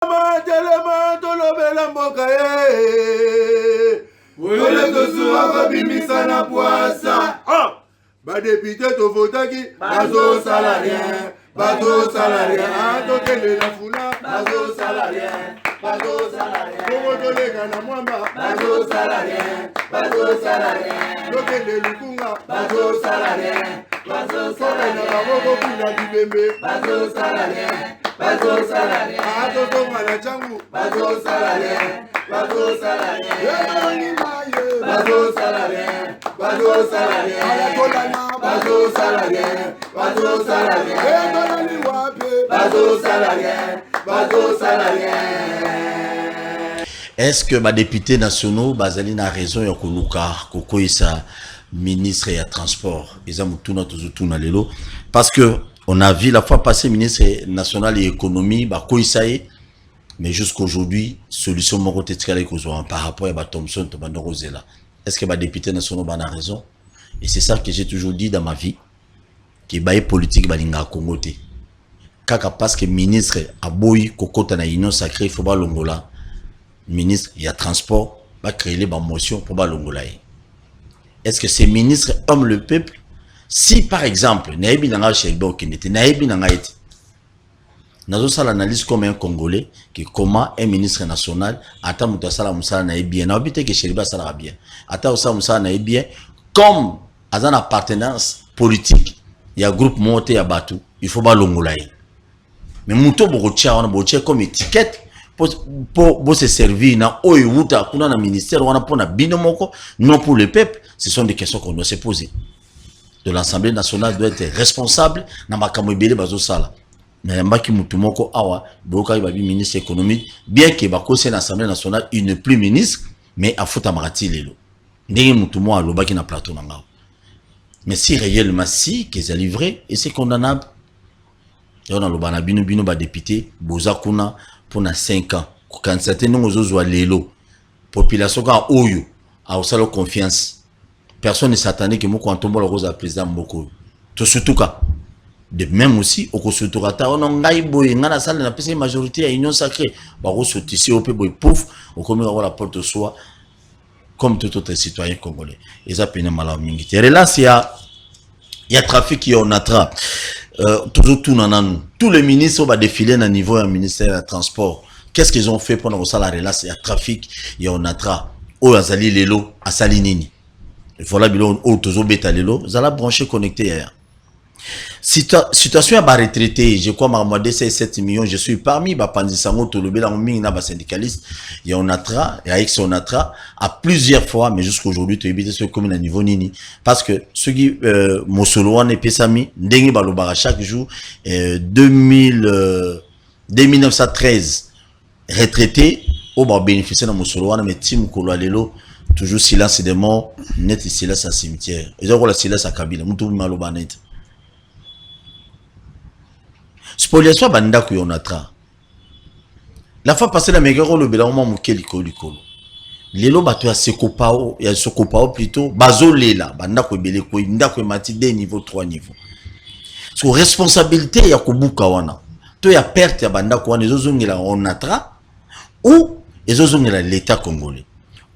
Telema tolobela mboka Ole tosuwa kabimisa na poasa Ba député to votaki bazo salarien Tokele la fula bazo salarien Kongo tolega na mwamba bazo salarien Tokele lukunga bazo salarien Kore na baboko kuna dibembe bazo salarien Tonga na changu bazo salarien Est-ce que les députés nationaux bazali na raison ya koluka kokoisa ministre ya transport ezamutuna tozutuna lelo parce que on a vu la fois passée ministre national et économie bakoisaye mais jusqu'aujourd'hui solution moko tetikala kozwa par rapport à Thompson to bandorozela. Est-ce que les députés nationaux ban a raison? Et c'est ça que j'ai toujours dit dans ma vie que baye politique balinga kongote kaka parce que ministre aboyi kokota na union sacrée faut ba longola ministre il y a transport va créer les motions pour ba longola. Est-ce que ces ministres aiment le peuple? Si par exemple naebi nanga shelbo kinete naebi nanga eti nazo sala analyse comme un Congolais que comment un ministre national ata muta sala musala na bien na obite que shelba sala bien ata osala musala na bien comme azana appartenance politique il y a groupe monté ya batu il faut ba longola. Mais muto bokotia wana bokotia comme étiquette pour se servir na oyo wuta kuna na ministère wana pona bino moko non pour le peuple. Ce sont des questions qu'on doit se poser. De l'Assemblée nationale doit être responsable na makambo ebele bazo sala. Na yambaki mutu moko awa boka babi ministre économique bien que bakose na Assemblée nationale il n'est plus ministre mais afuta marati lelo. Ndenge mutu mo alobaki na plateau na ngao. Mais si réellement si que c'est livré et c'est condamnable. Et on a lobana bino ba député boza kuna pour na 5 ans. Quand certains nous zo lelo population ka oyo a osalo confiance. Personne ne s'attendait que moi quand tombe le rose à président Mboko. Tout surtout cas. De même aussi au surtout kata on ngai boy ngana salle na pesa majorité à union sacrée. Ba ko sotisi au peu boy pouf au comme la porte au soi comme tout autre citoyen congolais. Et ça peine mal mingi. Et là il y a trafic qui on attrape. Toujours tout nanan. Tous les ministres va défiler à niveau du ministère des Transports. Qu'est-ce qu'ils ont fait pendant ça la relation? Il y a trafic, il y a on attrape. Oh azali lelo asali nini. Voilà bilon autozo beta lelo zala branché connecté hier. Situation à retraité, je crois ma 7 millions, je suis parmi ba pandisango to lobela mingi na ba syndicaliste, il y a on atra et avec son atra à plusieurs fois mais jusqu'aujourd'hui tu éviter ce comme à niveau nini parce que ceux qui mosolo wana pesami ndenge balobara chaque jour 2913 retraités au ba bénéficier na mosolo wana mais tim kolo lelo toujours silence des morts, net silence à cimetière. Ils ont la silence à Kabila. Moutou maloba net. Spoliation banda ko yonatra. La fois passée la meilleure le bela mo mukeliko likolo. Lelo bato ya sekopao, ya sokopao plutôt bazo lela banda ko bele ko ndako mati de niveau 3 niveau. So responsabilité ya kobuka wana. To ya perte ya banda ko wana ezozongela onatra ou ezozongela l'état congolais.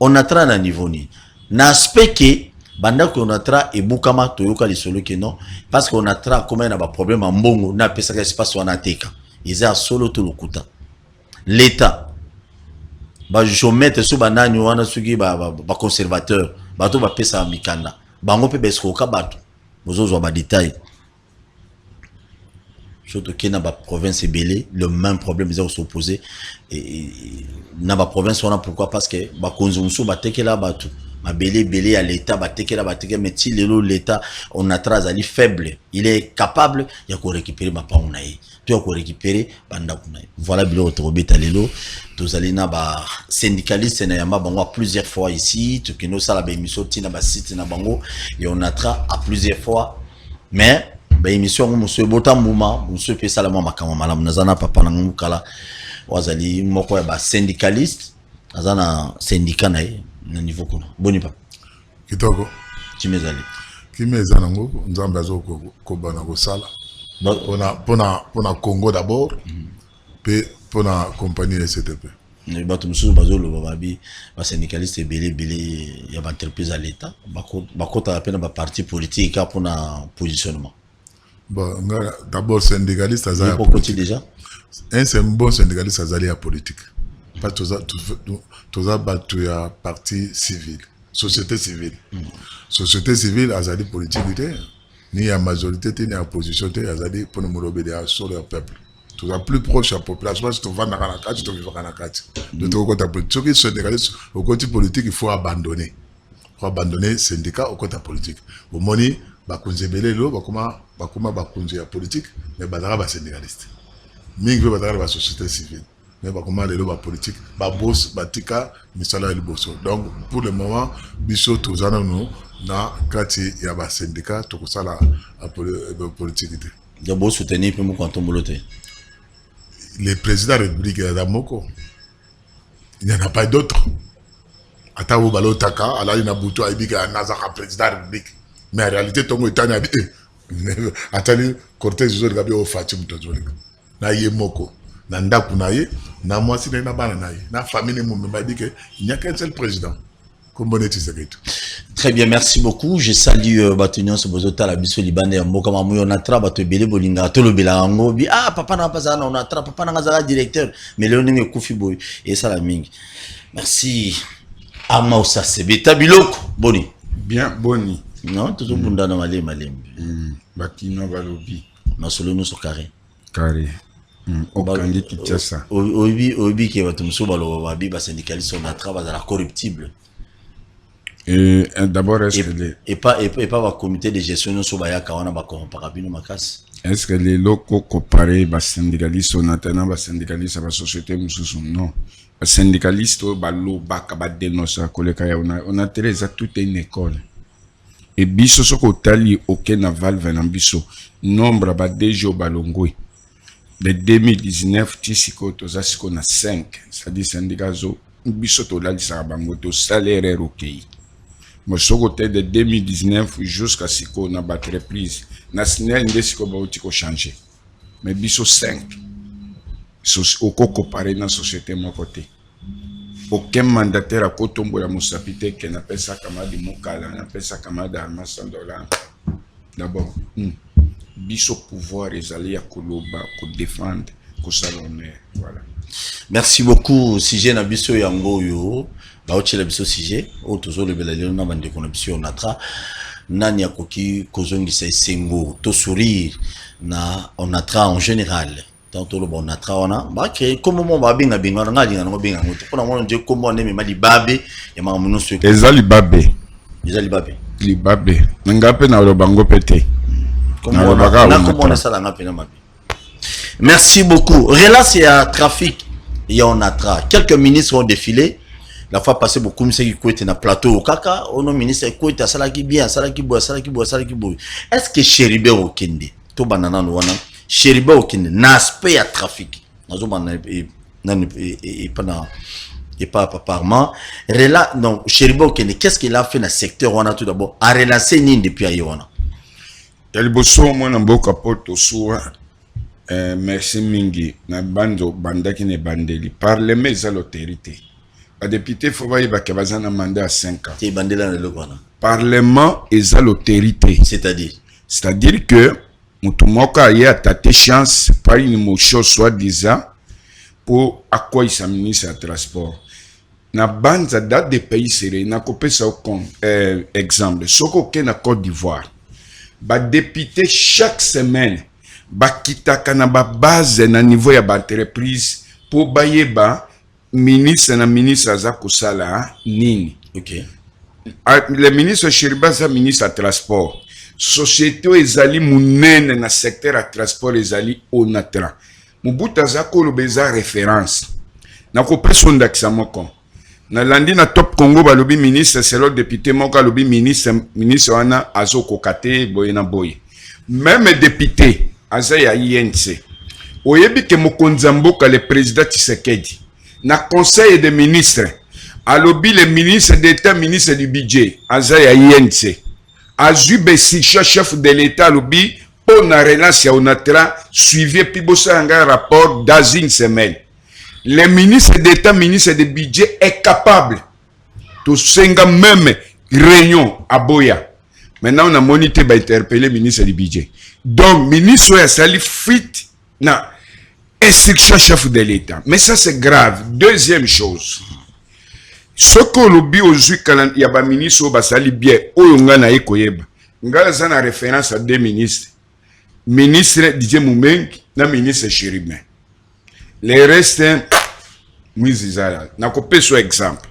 On a tra na niveau ni na aspect que banda ko on a tra e bukama toyoka lisolo ke non parce qu'on a tra comme na ba problème en mbongo na pesa ka espace wana teka iza solo to lokuta l'état ba jomete so banani wana suki ba conservateur ba to ba pesa mikanda bango pe besko ka bato bozozo ba détail surtout que dans la province belé le même problème ils ont s'opposé et dans la province on a pourquoi parce que ba konzumso ba tekela batu ma belé à l'état ba tekela mais si l'état on a trazali faible il est capable ya ko récupérer ma pa onaye tu ya ko récupérer banda kunaye voilà bilo tobeta lelo tozali na ba syndicaliste na yamba bango plusieurs fois ici tu kino sala ba émission tina ba site na bango et on a tra à plusieurs fois mais ba émission monsieur Botambouma monsieur pe salama makama malamu nazana papa na ngukala wazali moko ya ba syndicaliste azana syndicat na niveau kono boni pa kitoko timezali kimeza ngo nzambe azoko ko bana ko sala pona Congo d'abord pe pour la compagnie SCTP. bato mosusu bazoloba babi basyndicaliste ebele ya baentreprise à l'état bakotaka mpe na baparti politique mpona positionnement. Bon, d'abord syndicaliste azali politique déjà. Un bon syndicaliste azali ya politique. Pas toza bato ya parti civil, société civile. Société civile azali politique te, ni ya majorité te ni ya opposition te, azali pour nous obéir sur le peuple. Tu es plus proche de la population, parce que tu vas dans la carte, tu vas dans la carte. De ton côté politique, au côté politique, il faut abandonner. Il faut abandonner le syndicat au côté politique. Au moment où bakunze belelo, bakuma bakunze ya politique, mais badara ba syndicaliste. Mingi badara ba société civile. Mais bakuma lelo ba politique, ba boss, batika, misala el bosso. Donc pour le moment, biso tozana nous na kati ya ba syndicat to kusala politique. Ya bo soutenir pe mo kanton bolote. Le président de la République Adamoko, il n'y en a pas d'autre. Atawo Balotaka, Allah il a boutou Aibika Nazaka président de la République. Mais en réalité, Tongo est un habité. Atali Cortés Zol Gabi au Fatim Tozolik. Na Yemoko, Nanda Kunaye, na moi si na Bananaye, na famille m'a dit qu'il n'y a qu'un seul président. Très bien, merci beaucoup. Je salue Batunion Sobozota, la biso libanais, Mokama Mouyo Natra, Batobele Bolinga, Tolo Belango, ah, papa n'a pas on a papa n'a pas directeur, mais Léoning Koufi Boy, et ça la ming. Merci. Amausa Sebe, Tabiloko, Boni. Bien, Boni. Non, toujours Bunda dans Malé, Bakino Balobi. Non, solo nous sur carré. Carré. Okandi Kitchasa. Obi qui est Batumso Balo, Babi, syndicaliste, on a travaillé à la corruptible. Et d'abord, est-ce que et pas le comité de gestion sur Bayaka, on a comparabino Makas. Est-ce que les locaux comparés, les syndicalistes, on attend les syndicalistes à la société, non. Les syndicalistes, on a télé toute une école. Et biso soko tali aucun aval venant biso. Nombre ba déjà balongwe. De 2019, tisiko tozasiko na 5. C'est-à-dire syndicats biso to lali sa bango to salaire ok. Moi, ce côté de 2019 jusqu'à ce qu'on a battu reprise, na signal ndesiko ba otiko changer. Mais biso 5. Au comparé dans la société mon côté. Aucun mandataire à Kotombo la Moussapite qui n'a pas ça comme des Mokala, n'a pas ça comme des $100. D'abord, biso pouvoir les alliés à Koloba, qu'on défendre, qu'on salonner, voilà. Merci beaucoup, Sijé Nabiso Yango Yo, Baochi Labiso Sijé, au toujours le Belalio Namande Konabisio Natra, Nanya Koki, Kozongi Sengo, to sourire, na Onatra en général. Tantôt le bon Natra, on a créé comme mon babé n'a bien, on a dit, on a bien, on a dit, comment on aime les babé, et ma mono se. Les alibabé. Les alibabé. Les babé. N'engape na le bango pété. Merci beaucoup. Relance à trafic. Il y a un atra. Quelques ministres ont défilé. La fois passée, beaucoup de ministres qui étaient dans le plateau au Kaka. On a ministre qui étaient à Salaki bien, Salaki bois, Salaki bois, Salaki bois. Est-ce que Chéribe au Kende, tout banana nous wana, Chéribe au Kende, n'aspect à trafic. Nous avons et pas apparemment. Donc, Chéribe au Kende, qu'est-ce qu'il a fait dans le secteur wana tout d'abord? À relancer Nine depuis Aïwana. El boso mo na mboka poto suwa merci mingi na bando bandaki ne bandeli parlement eza l'autorité ba député faut ba yeba ke bazana mandat à 5 ans ti bandela na lokwana parlement eza l'autorité c'est-à-dire que mutu moko aye atate chance par une motion soi-disant pour accueillir ministre à transport na banza date de pays serré na kopesa comme exemple soko ke na Côte d'Ivoire ba député chaque semaine ba kitaka na ba base na niveau ya ba entreprise pour bayeba ministre na ministre aza kosala nini. OK. Le ministre Chériba za ministre à transport. Société ezali munene na secteur à transport ezali Onatra. Mubuta za kolobeza référence. Na ko pesonda kisamoko. Na landi na top Congo balobi ministre c'est le député moka lobi ministre wana azoko kate boyena boy même député azaya INC oyebi ke mokonza mboka le président Tshisekedi na conseil des ministres alobi le ministre d'état ministre du budget azaya INC azube sicha chef de l'état alobi pour na relance ya onatra suivi puis bossa nga rapport dans une semaine Le ministre d'État, ministre de budget est capable de senga même réunion à Boya. Maintenant, on a monité pour interpeller le ministre du budget. Donc, ministre a sali fuite na instruction chef de l'État. Mais ça, c'est grave. Deuxième chose. Ce que l'obi aujourd'hui, quand il y a un ministre qui a sali bien, oyonga na ekoyeba. Ngala ça na référence à deux ministres. Ministre Didier Moumengi, na ministre Chéribin. Les restes, na coupé sur exemple.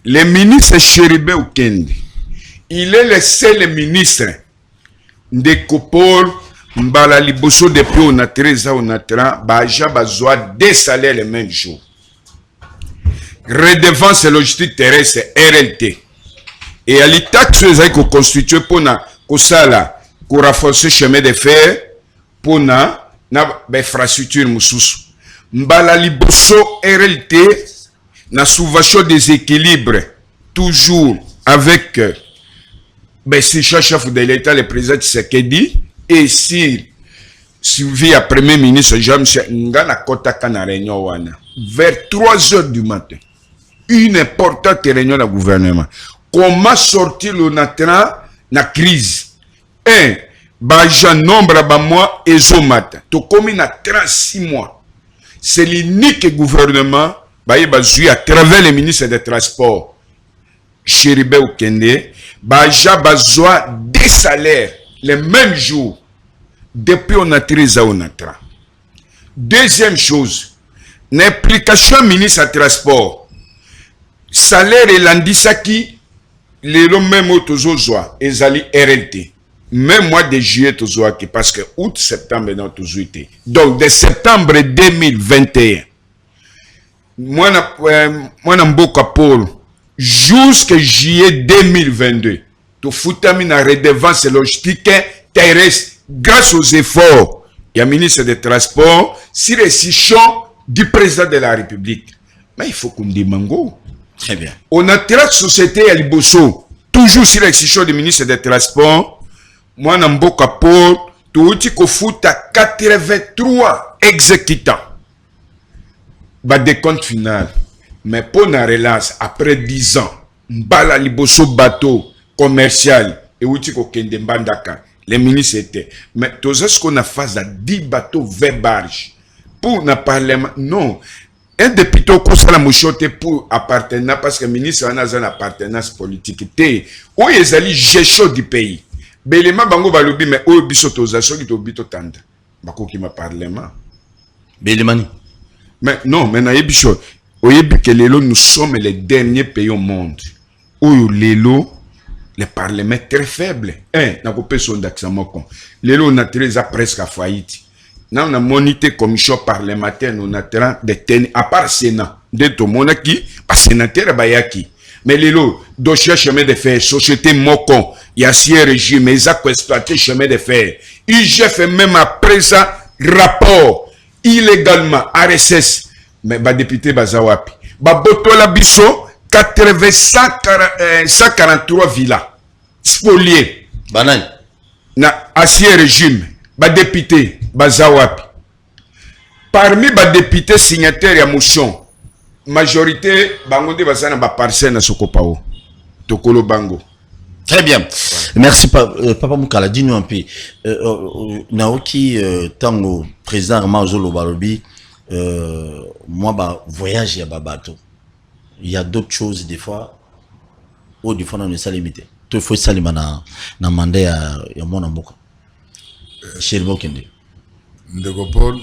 Le ministre Chéribin Okende, il est le seul ministre de Kopol, Mbala Liboso depuis on a 13 ans, on a 30, Baja Bazoa des salaires le même jour. Redevance logistique terrestre, RLT. Et à l'état que vous avez constitué pour renforcer le chemin de fer, pour l'infrastructure moussous. Mbala Liboso RLT, na souvachon des équilibres, toujours avec si chef de l'État, le président Tshisekedi, et si suivi à Premier ministre Jean-Michel Ngana Kotaka na réunion wana, vers 3 heures du matin, une importante réunion du gouvernement. Comment sortir le natra na crise? Baja nombre ba mois et zomata. To comme na 36 mois. C'est l'unique gouvernement à travers le ministre des Transports, Chéribin Okende, Baja Bazoa des salaires le même jour depuis on a 13 ans on a 30. Deuxième chose, l'implication ministre des Transports, salaire et l'andisaki, les mêmes autozozoa, et zali RLT. Même mois de juillet tozoa parce que août septembre dans toujours été. Donc de septembre 2021. Moi na mboka Paul jusqu'à juillet 2022 to futami na redevance logistique terrestre grâce aux efforts du ministre des Transports sur les décisions du président de la République. Mais il faut qu'on dise mango. Très bien. On a la société à Liboso toujours sur les décisions du ministre des Transports. Moi na mboka Paul to uti ko futa 83 exécutants. Ba décompte final. Mais pour la relance, après 10 ans, Mbala Liboso bateau commercial, et outi ko kende mbandaka, les ministres étaient. Mais tout ce qu'on a fait à 10 bateaux, 20 barges. Pour le parlement, non. Un député au conseil la mouchote pour appartenir, parce que le ministre a une appartenance politique. Où est la gestion du pays? Belema bango balobi, mais où est bisotosation qui est tanda? Bako qui m'a parlement. Belemani. Mais non, mais nous sommes les derniers pays au monde où le parlement est très faible. On a presque à faillite. Nous avons monité commission parlementaire, nous avons des à part Sénat, de tout le monde qui, pas sénateur, mais dossier chemin de fer, société Mokon, il y a si régime, ils ont exploité chemin de fer. J'ai fait même après ça, rapport, illégalement, RSS, mais ba député Bazawapi. Ba botola biso 143 villas spoliées. Banane. Na ancien régime, ba député Bazawapi. Parmi ba députés signataires ya motion, majorité bangonde bazana ba parcelle na Sokopao. Tokolo bango. Très bien. Merci Papa Moukala. Dis-nous un peu. Naoki tango président Armazolo Balobi. Moi, voyage à bateau. Il y a d'autres choses des fois. Ou des fois, on ne s'est limité. Tout faut s'alimer na mandé à mon amour. Chez le Bokende. Ndeko Paul,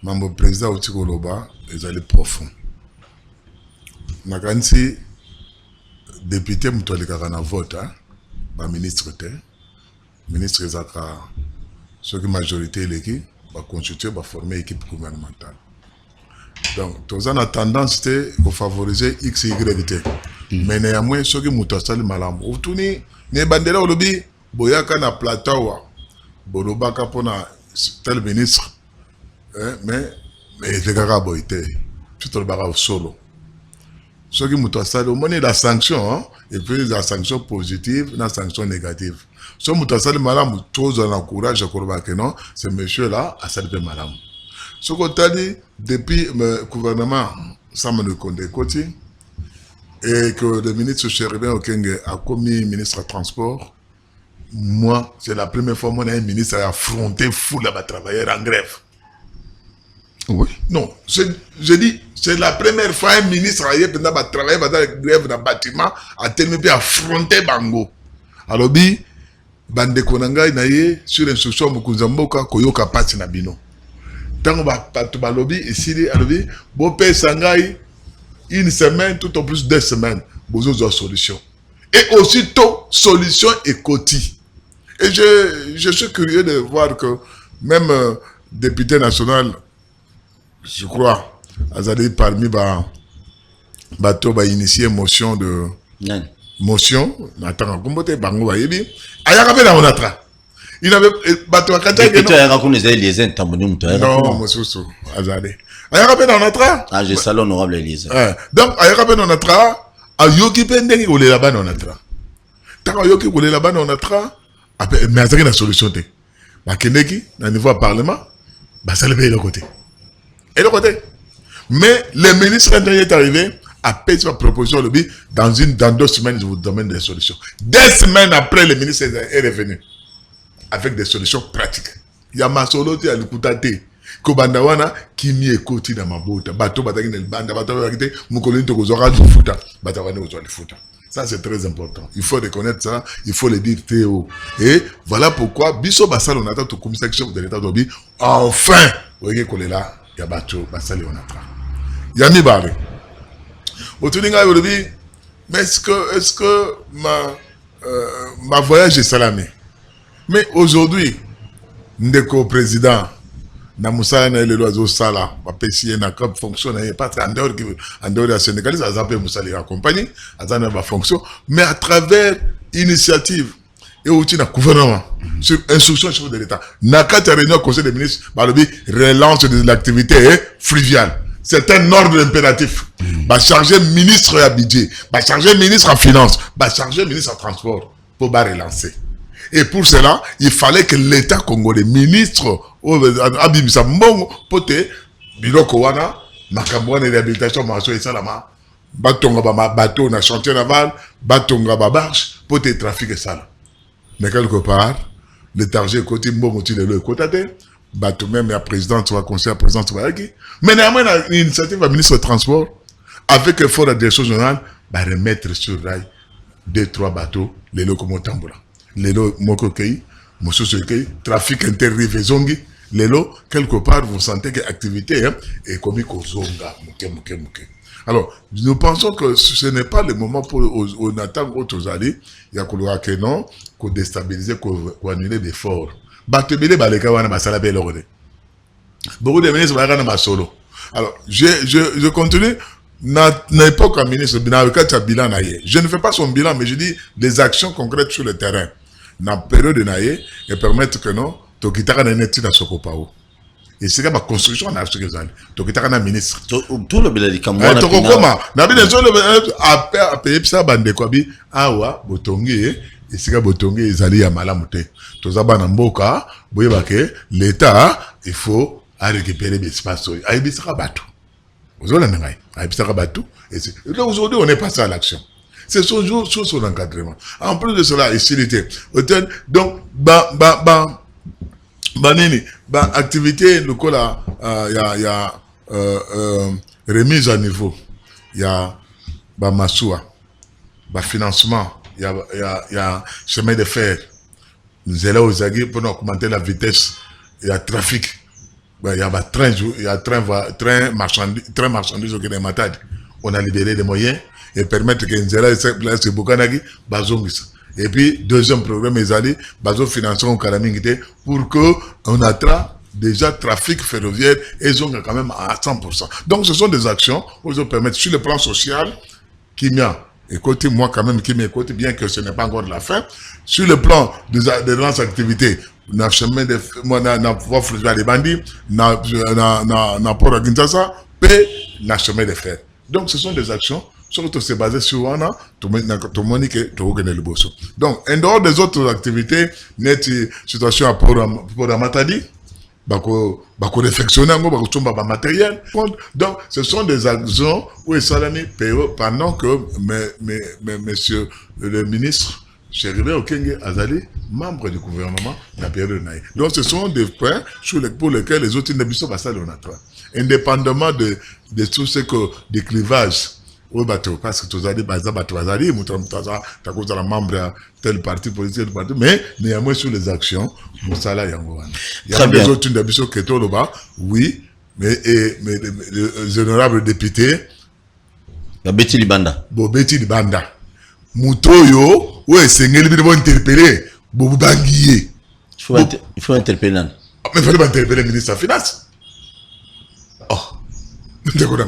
membre président au Tikoloba, ils allaient profond. Nakansi député Moutolikaka na vote, ministre Zaka, ceux qui majorité l'équipe, va constituer, va former équipe gouvernementale. Donc, tous en a tendance à favoriser X, Y, T. Mais néanmoins, ceux qui moutasali malam, ou tout ni bandera olobi, boyaka na plateau, bolobaka pona tel ministre, mais les gars boité, tout le barra solo. Ceux qui moutasali, au moins la sanction, et puis la sanction positive, la sanction négative. Ceux qui moutasali malam, tous en encourage à que non, ce monsieur-là a salué malam. Ce qu'on t'a dit, depuis le gouvernement, ça me le compte côté, et que le ministre Chérubin Okenge a commis ministre de Transport, moi, c'est la première fois que un ministre a affronté fou là-bas, travailleurs en grève. Oui. Non, je dis, c'est la première fois un ministre a travaillé dans la grève dans le bâtiment, a tellement affronté Bango. Alors, bande konanga naye sur instruction Mukunzamboka koyoka pati na bino. Tango ba lobby ici alobi bo pe sangai une semaine tout au plus 2 semaines besoin de solution. Et aussitôt solution et coti. Et je suis curieux de voir que même député national, je crois, Azali parmi bato ba initié motion de motion n'attend comboté bango bayebi ayaka pe na onatra il avait bato akata que ayaka ko nezali les intamboni muto non mosusu azali ayaka pe na onatra ah je salue honorable Elise donc ayaka pe na onatra ayoki pe ndenge kolela bana onatra taka ayoki kolela bana onatra mais azaki na solution te bakendeki na niveau du parlement basali pe le côté mais le ministre est arrivé a payé sa proposition le dans 2 semaines je vous donne des solutions. 2 semaines après le ministre est revenu avec des solutions pratiques. Il y a ma solo à l'écoutate Kobandawana qui m'y écoute dans ma botte bateau bataki dans le banda bateau bataki mukolini to kozora du futa batavane kozora du futa. Ça c'est très important. Il faut reconnaître ça, il faut le dire Théo. Et voilà pourquoi biso basalo on attend tout commissaire chef de l'état d'Obi enfin voyez kolela ya bateau basali on attend. Yami Baré. Mais est-ce que ma voyage est salamé? Mais aujourd'hui, ndeko président, na Moussa na le loiseau sala, ma PCA na comme fonctionne pas en dehors de la Sénégal, ça s'appelle Moussa les accompagner, ça n'a pas fonction, mais à travers initiative et aussi dans gouvernement sur instruction chef de l'État. Na quatre réunions conseil des ministres, relance de l'activité fluviale. C'est un ordre impératif. Va charger ministre à budget, va charger ministre en finance, va charger ministre en transport pour relancer. Et pour cela, il fallait que l'État congolais, ministre, Abimisa Mbongo, pote, Biloko Wana, Makambouane et réhabilitation, Marceau et Salama, Batonga Bama, bateau, na chantier naval, Batonga Babarche, pote, trafic et sala. Mais quelque part, le target côté Mbongo, tu le côté, bateau même, la présidente, soit conseiller, la présidente, soit qui. Mais néanmoins, l'initiative du ministre des Transports, avec effort de la direction générale, va remettre sur rail 2-3 bateaux, les locomotives Tambola. Les lots Mokokei, Mososokei, trafic inter-rive Zongi, les lots, quelque part, vous sentez que l'activité est comme Kozonga, Mouke. Alors, nous pensons que ce n'est pas le moment pour on attend autres alliés, il y a que non, qu'on déstabilise, qu'on annule l'effort. Batebele baleka wana basala be lorode. Beaucoup de ministres baleka na solo. Alors, je continue na époque ministre bilan naie. Je ne fais pas son bilan mais je dis des actions concrètes sur le terrain. Na période de naie et permettre que non to kitaka na neti na sokopao. Et c'est comme la construction na ce que ça. To kitaka na ministre. Tout le bilan kamwa na. To kokoma. Na bi les autres a payer ça bande kwa bi awa botongi et c'est que botongi ezali ya malamu te. Tozaba na mboka boyeba ke l'État il faut récupérer des espaces. Aibisaka bateau. Vous avez un aibisaka bateau. Et aujourd'hui on est passé à l'action. C'est sur son encadrement. En plus de cela, ici il était. Donc activité le col il y a remise à niveau. Il y a Masoua, financement, il y a chemin de fer. Nous allons aux aguets pour augmenter la vitesse. Il y a trafic. Il y a train marchandise au Kenya Matadi. On a libéré des moyens et permettre que Nzela se Bukanagi bazongisa. Et puis deuxième programme ils allaient bazo financer au Kalamingité pour que on attrape déjà trafic ferroviaire et ils ont quand même à 100%. Donc ce sont des actions où ils permettent sur le plan social qui m'a écoutez moi quand même qui m'écoute bien que ce n'est pas encore la fin sur le plan de lance activité na chemin de moi na voie fluviale les bandits na port à Kinshasa et na chemin de fer. Donc ce sont des actions surtout c'est basé sur Wana tout monique tout gagner le bosso. Donc en dehors des autres activités net situation à Port Matadi bako réfectionner ngo bako tsomba ba matériel. Donc ce sont des actions où ils sont pendant que monsieur le ministre Chéribé Okenge Azali, membre du gouvernement, la période de. Donc ce sont des points pour lesquels les autres n'habituent pas ça, indépendamment de tout ce que des clivages. Oui, parce que tous les membre tel parti politique, mais néanmoins sur les actions, ça là, il y a des autres d'habitude qui sont là-bas, oui, mais les honorables députés. Betty Libanda. Betty Libanda. Moutoyo, ouais, c'est ngeli bi interpeller, bobu bangiye. Il faut interpeller. Mais il faut pas interpeller le ministre des Finances. Oh, d'accord.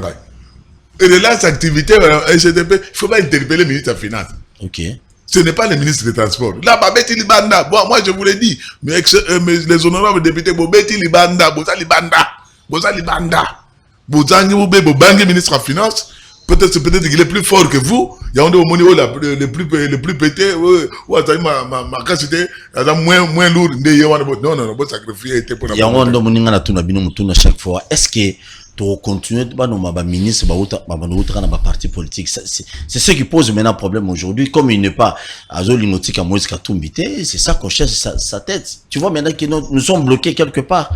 Et de là, cette activité, il ne faut pas interpeller le ministre des Finances. Ok. Ce n'est pas le ministre des Transports. Là, Betty Libanda, bon, moi je vous l'ai dit, mais les honorables députés, Betty Libanda, Boza Libanda, Bozangi Bobangi, ministre des Finances. Peut-être qu'il est plus fort que vous. Il y a le plus pété. Ma capacité moins lourde. Non, bon sacrifier. Il y a un chaque fois. Est-ce que tu continues de ministre parti politique? C'est ce qui pose maintenant problème aujourd'hui. Comme il n'est pas à Zolinotique à Moïse Katumbité, c'est ça qu'on cherche sa tête. Tu vois maintenant que nous sommes bloqués quelque part.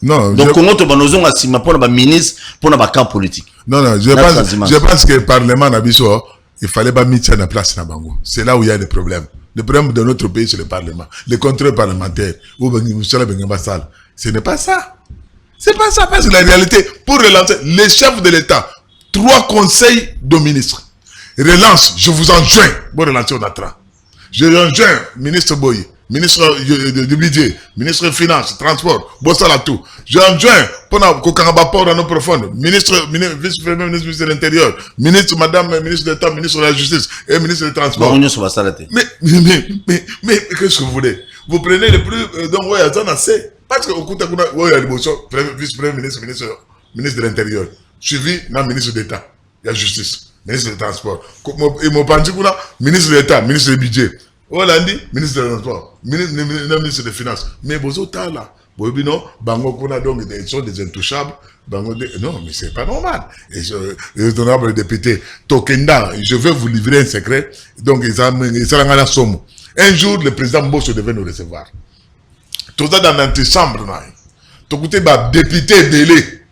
Non, donc comment tu vas nous assumer pour le ministre pour le camp politique? Non, je pense que le Parlement Nabiso, il fallait pas mettre ça en place na bango. C'est là où il y a des problèmes. Le problème de notre pays, c'est le Parlement. Les contrôles parlementaires, ce n'est pas ça. C'est pas ça, parce que la réalité, pour relancer, les chefs de l'État, 3 conseils de ministres, relance, je vous enjoins, pour relancer au Natra. Je enjoins, ministre Boye, ministre du budget, ministre des Finances, transport, bossa tout. J'enjoins, pendant qu'on port dans nos profondes, vice-premier ministre de l'Intérieur, ministre, madame, ministre d'État, ministre de la Justice et ministre des Transports. Mais qu'est-ce que vous voulez? Vous prenez le plus, donc, ouais, attends, assez. Parce que, il y a le vice-premier ministre, ministre de l'Intérieur, suivi dans le ministre d'État, il y a Justice, ministre des Transports. Et mon parti, ministre de l'État, ministre du budget. Hollandi, ministre de transport, ministre des Finances. Mais vous autres là, vous non, bango kuna donc ils sont des intouchables. Non, mais c'est pas normal. Et les honorables députés, Tokenda, je vais vous livrer un secret. Donc ils sont en somme. Un jour, le président Mbosso devait nous recevoir. Tout ça dans l'antichambre là. Tout côté député délai.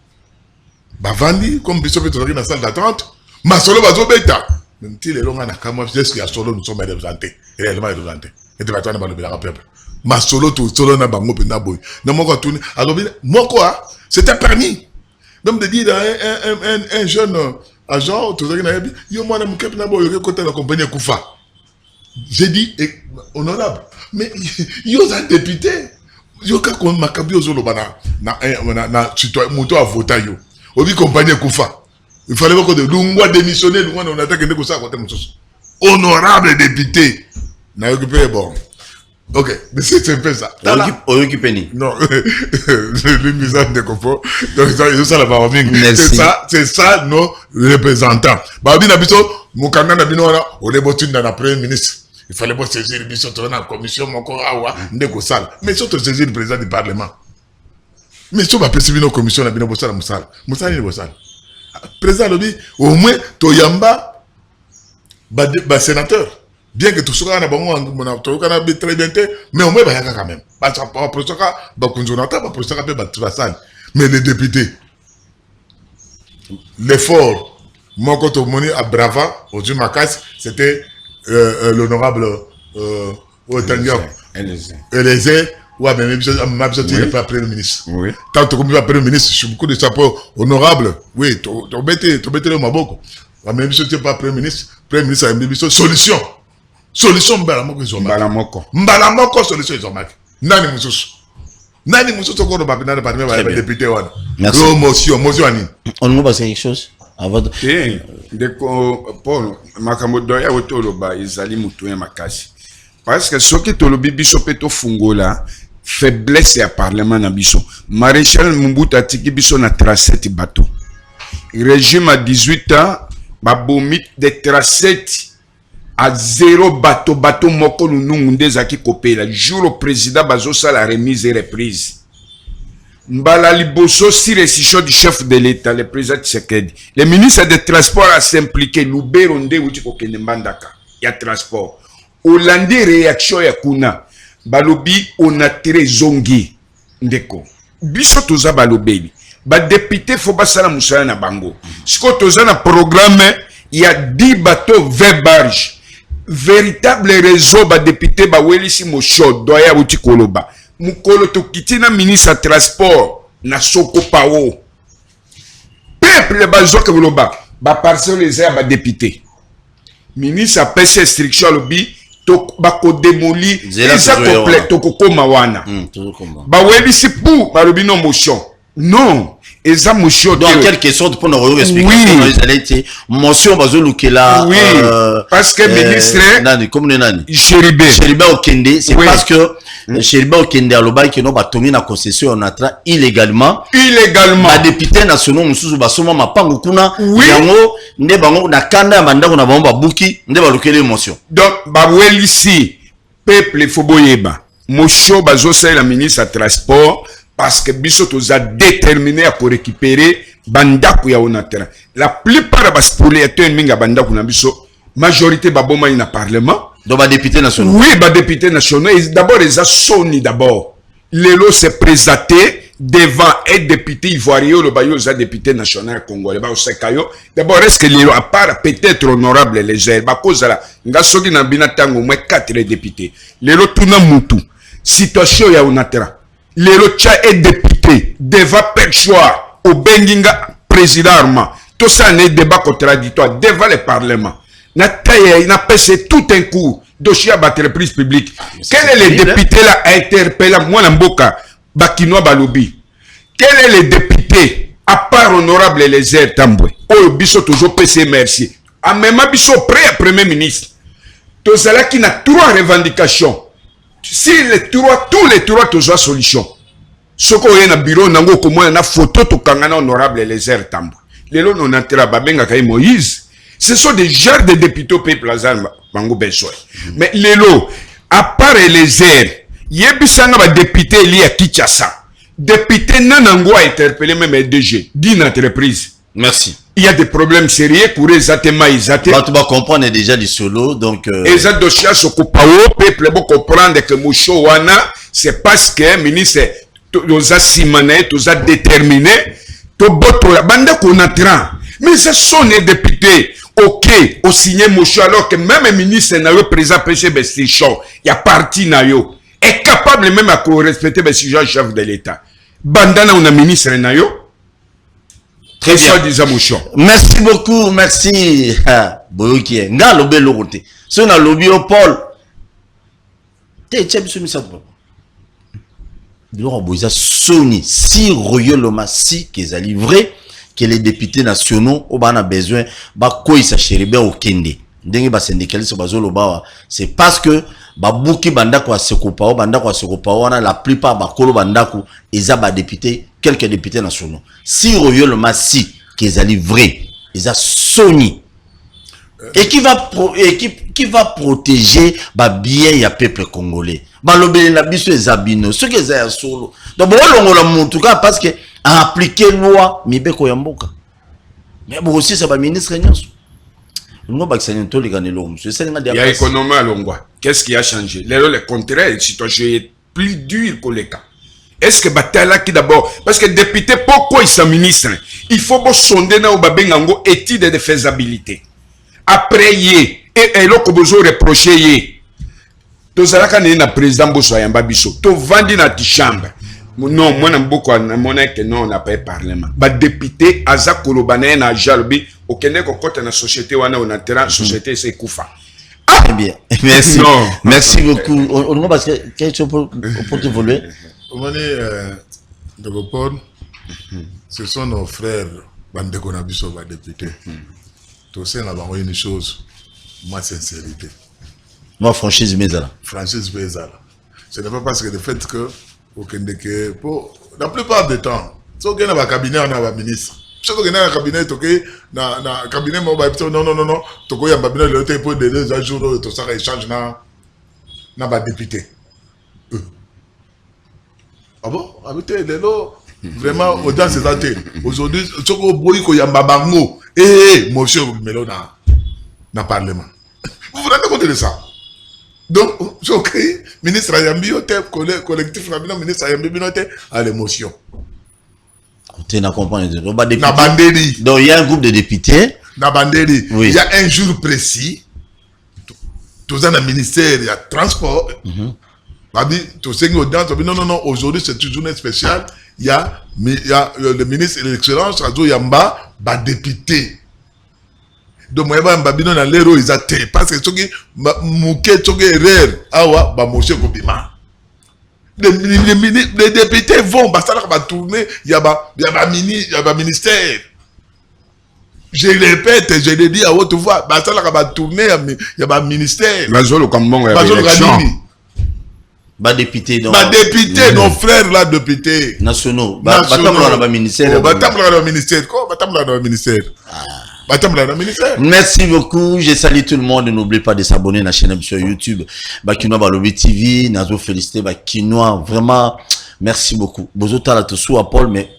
Vandi, comme Bishop est dans la salle d'attente, Masolo va beta. Même si les longs est-ce qu'il y a solo, nous sommes représentés, réellement représentés. Et tu vas te le peuple. Ma solo, tout solo, n'a pas de boy. Non, moi, quoi, c'était permis. Donc, de dire à un jeune agent, tout ça, il y a moi, mon cap, n'a pas eu côté de la compagnie Koufa. J'ai dit, honorable, mais il y a un député. Il y a un macabre au solo, na citoyen, moto à voter, yo. Obi compagnie Koufa. Il fallait que Lungwa démissionner, Lungwa on attaque que ça côté honorable député. N'a occupé bon. OK, mais c'est un peu ça. Occupé ni. Non. L'immisation de confort. Donc ça la va c'est ça nos représentants. Ba bi na biso mon candidat na bino wana on est botin dans la premier ministre. Il fallait pas saisir le biso dans la commission moko awa ndeko sala. Mais surtout saisir le président du parlement. Mais si on va percevoir nos commissions na bino bosala musala. Musala ni bosala. Président Lobi, au moins, Toyamba, sénateur. Bien que tout ce qu'on a, très bien, mais au moins, il y a quand même. Mais les députés, l'effort, mon côté à Brava, au Jumakas, c'était l'honorable Élysée. Ouais, mais même si il n'est pas Premier ministre. Oui. Tant que tu pas Premier ministre, je suis beaucoup de chapeaux honorables. Oui, tu mettez le maboko. Même si tu n'es pas Premier ministre a une solution. Solution, Mbalamoko, ils ont marqué. Mbalamoko, solution, ils ont marqué. Nani Moussous, encore le député. Merci. Motion. On nous passe quelque chose avant de. Paul, Makamodoya, Otoloba, Izali Moutoué Makasi. Parce que ce qui est le bibiso peto fungola, faiblesse à parlement na biso. Maréchal Mumbuta tiki biso na 37 bateaux. Régime à 18 ans, babomit de 37 à 0 bateau moko nous zaki kopela. Jour le président bazo sa la remise et reprise. Mbala Liboso, si récision du chef de l'État, le président Tshisekedi, le ministre des Transports a s'impliqué, Louberonde, ou tu connais Mbandaka, il y a transport. Hollande réaction ya kuna, balobi on a tiré zongi, ndeko. Biso toza balobeli, ba député faut pas sala musala na bango. Si ko toza na programme, il y a 10 bateaux, 20 barges. Véritable réseau ba député ba welisi mosho doya uti koloba. Mukolo to kitina ministre transport na soko pao. Peuple bazo ke boloba ba parcelle les ba député. Ministre a pêché instruction lobi to ba ko démoli ça complet to ko koma wana. Ba welisi pou ba lobi no motion. Non. Eza motion donc en quelque sorte pour nous expliquer ils allaient été motion bazo lukela oui parce que ministre nani comme nani Cheribe Okende c'est parce que Cheribe Okende aloba ki no batongi na concession on atra illégalement ba député nationaux mususu basoma mapango kuna yango nde bango na kanda ya mandako na bango babuki nde balukela motion donc ba welisi peuple foboyeba motion bazo c'est la ministre de transport parce que biso toza déterminé à récupérer bandaku ya onatera. La plupart des spoliateurs minga bandaku na biso majorité baboma ina parlement. Donc ba député national. Oui, ba député national. D'abord ils a soni d'abord. Lelo s'est présenté devant un député ivoirien le bayo za député national congolais ba osekayo. D'abord est-ce que lelo à part peut-être honorable les airs ba cause la nga soki na bina tango moins 4 députés. Lelo tuna mutu situation ya onatera. Les Rocha est député devant perchoir au Benginga président Arma. Tout ça n'est débat contradictoire devant le Parlement. Il n'a passé tout un coup dossier à l'entreprise publique. Quel est le député là a interpellé moi Namboka Bakino Balobi? Quel est le député à part honorable les airs Tamboué? Oh, Bisso toujours PC merci. A même Bisso prêt à premier ministre. Tout cela qui n'a 3 revendications. Si tous les trois toujours solution. Ce qu'on a dans bureau nango comme na photo to kangana honorable les airs tambo. Les lots non entera babenga kay Moïse. Ce sont des genres de députés au peuple azan bango besoin. Mais les lots à part les airs, yebisanga ba député li à Kinshasa. Député nanango a interpellé même DG d'une entreprise. Merci. Il y a des problèmes sérieux pour les atema isate. Tu vas comprendre déjà du solo donc les dossiers sont coupés peuple bon comprendre que Moucho wana c'est parce que ministre nous a simané, nous a déterminé to boto la bande qu'on a mais ce sont les députés OK au signé Moucho alors que même le ministre n'a eu présent péché bestichon il y a parti na yo est capable même à respecter le sujet chef de l'état bandana on a ministre na yo. Très bien. Merci beaucoup, merci. Boyoki, nga lobé loroté. Si on a lobby au Paul, t'es tchèbisou misabo. Biloko boiza soni si royaulement si qu'ils a livré que les députés nationaux au bana besoin ba koisa Cheribe Okende. Ndenge ba syndicaliste bazolo bawa, c'est parce que ba buki bandako a sekopao bandako a sekopao wana la plupart ba kolo bandako eza ba députés quelques députés nationaux. Si royaulement si qu'ils a livré, ils a soni et qui va protéger ba bien ya peuple congolais. Ba lobele na biso ezabino ce que za solo. Donc bon longola en cas parce que a appliquer loi mibeko ya mboka. Mais bon aussi ça ba ministre nyonso. Il y a économie à Longwa. Qu'est-ce qui a changé? Le contraire, la situation est plus dure que les cas. Est-ce que Batala qui d'abord, parce que député, pourquoi il sont ministre? Il faut sonder na obabengango étude de faisabilité. Après et là que vous reproché to zalaka na président Bosso Yamba biso. To vandi na chambre. Non, moi n'amboko na monnaie que non on n'a pas parlement. Ba député aza kolobana na jalbi au Kenya côté na société wana on a terrain société c'est kufa. Très bien. Merci. Non. Merci beaucoup. On va parce que quelque chose pour évoluer. On est de Paul. Ce sont nos frères bande konabiso ba député. Tout ça là va une chose ma sincérité. Moi franchise Bezala. Franchise Bezala. Ce n'est pas parce que le fait que pour la plupart des temps, si on a un cabinet, on a un ministre. Si on a un cabinet, un cabinet, non, il y a un cabinet, il pour des 2 jours, tout ça échange na député. Ah bon? Habité, Vraiment, autant c'est ça. Aujourd'hui, ce qu'on boit, il y a Mbabango. Monsieur Melo dans le Parlement. Vous vous rendez compte de ça? Donc, ok, ministre Ayambi, collectif, ministre Ayambi, à l'émotion. Tu n'as compris. Donc, il y a un groupe de députés. Il y a un jour précis. Tous dans le ministère, il y a transport. Non, aujourd'hui c'est une journée spéciale. Il y a le ministre de l'Excellence, Azo Yamba, député. Donc, moi, je vais aller dans les athées. Parce que ce qui est erreur, les députés vont, tourner, il y a un ministère. Je répète, je le dis à haute voix, il va tourner, il y a un ministère. Député, nos frères là, députés nationaux. Merci beaucoup. Je salue tout le monde. N'oubliez pas de s'abonner à la chaîne sur YouTube. Bakinois Balobi TV. Nazo félicité. Bakinois. Vraiment, merci beaucoup. Bozota la tousou à Paul, mais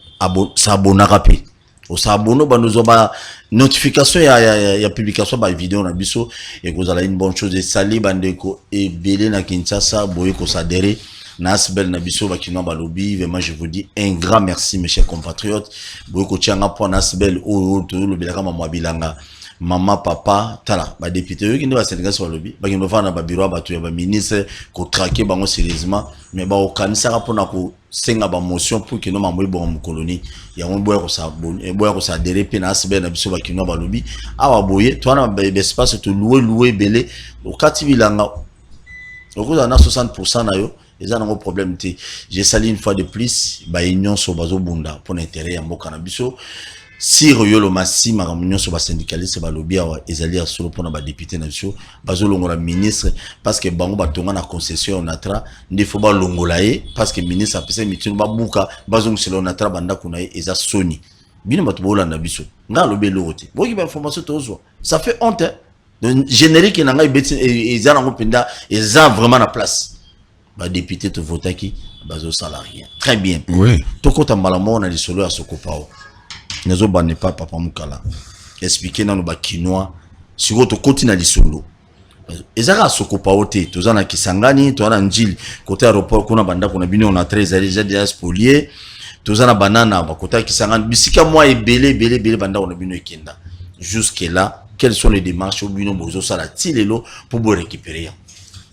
s'abonner rapide. Au s'abonner, nous avons notification, il y a publication, vidéo na biso. Et vous avez une bonne chose. Et salut bandeko et belé na Kinshasa. Boye ko s'adhérer. Nasbel Nabiso Bakinois Balobi, vraiment je vous dis un grand merci mes chers compatriotes. Boyko Tianga pour Nasbel ou le Bilaka Mabilanga. Maman, papa, tala, député, qui ne va Sénégal sur le lobby, qui ne va pas bureau, ministre, qui traqué sérieusement, mais au cancer pour nous, c'est une motion pour que nous m'envoie bon colonie. Il y a un bois qui s'adhère, puis Nasbel Nabiso Bakinois Balobi. Ah, boye, toi, on a espace, tu louer, belé, au Kativilanga. Au coup, on a 60% na yo. Ils ont un problème. J'ai sali une fois de plus, union sur bazo bunda pour l'intérêt à Moka Nabiso. Si Royolo Massi, ma union sur bas syndicaliste, ba lobby awa, ezali asolo pour na député nabiso, bazo longola ministre, parce que bango batonga na concession onatra, ne faut pas longolaye, parce que ministre a pese mitin ba buka, bazo nguselo onatra banda kunaye eza soni. Bino batubola nabiso. Nga lobby lote. Boki ba information tozo. Ça fait honte. Le générique nanga ibeti ezana ngopenda, eza vraiment na place. Député te vote qui bazo salarié. Très bien. Oui. Toko tambalamo na lisolo ya sokopao. Nezo bane pas papa mukala. Expliquer na no bakinois. Siko to koti na lisolo. Ezaka sokopao te. Tozana Kisangani, tozana Njili. Côté aéroport kuna banda kuna bino on a 13 déjà spolié. Tozana banana ba côté Kisangani. Bisika moi belé banda on a bino ekenda. Jusque là, quelles sont les démarches au bino bozo sala tilelo pour vous récupérer?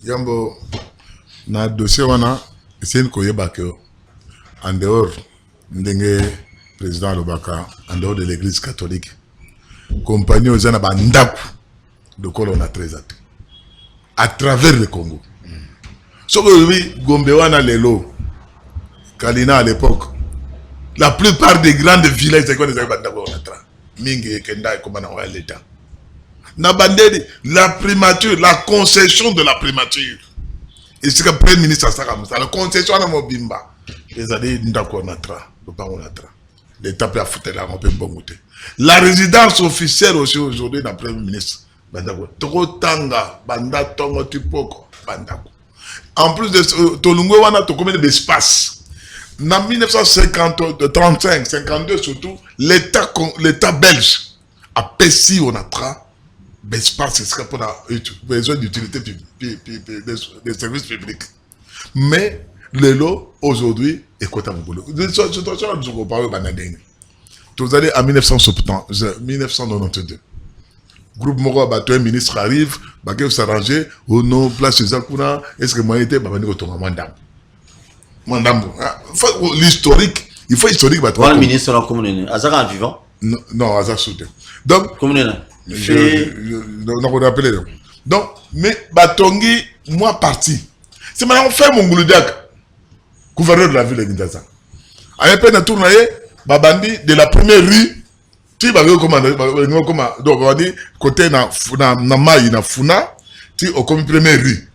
Yambo na dossier wana c'est une koyeba que en dehors ndenge président Lobaka en dehors de l'église catholique compagnie aux ana bandaku de colonna 13 à travers le Congo. Ce que oui Gombe wana lelo Kalina à l'époque la plupart des grandes villages c'est quoi des bandaku on atra mingi kenda et comme na l'état na bandeli la primature la concession de la primature. Et c'est que le Premier ministre a ça comme ça. La concession à Mobimba. Les années d'Indako Natra. L'État peut foutre là, on peut bongoter. La résidence officielle aussi aujourd'hui dans le Premier ministre. Tanga, Banda Tongo Tipoko, Bandako. En plus de Tolungo, on a combien d'espace. En 1950, 35, 52 surtout, l'État belge a payé au Natra. L'espace, c'est pour besoin d'utilité des services publics. Mais le lot, aujourd'hui, est quoi mon boulot? Je vous parle de vous allez en 1992. Groupe Moro un ministre arrive, il s'arranger, au nom, place Zakuna, est-ce que moi j'étais, l'historique, il faut historique. Le ministre de la communauté, Azara vivant? Non, Azara soutien. Donc, donc, mais Batongi, moi parti. C'est maintenant fait mon gouloudak, gouverneur de la ville de Kinshasa. À un peu de tourner, Babandi de la première rue, tu vas voir comment, donc on va dire côté na Maï na Funa, tu au comme première rue.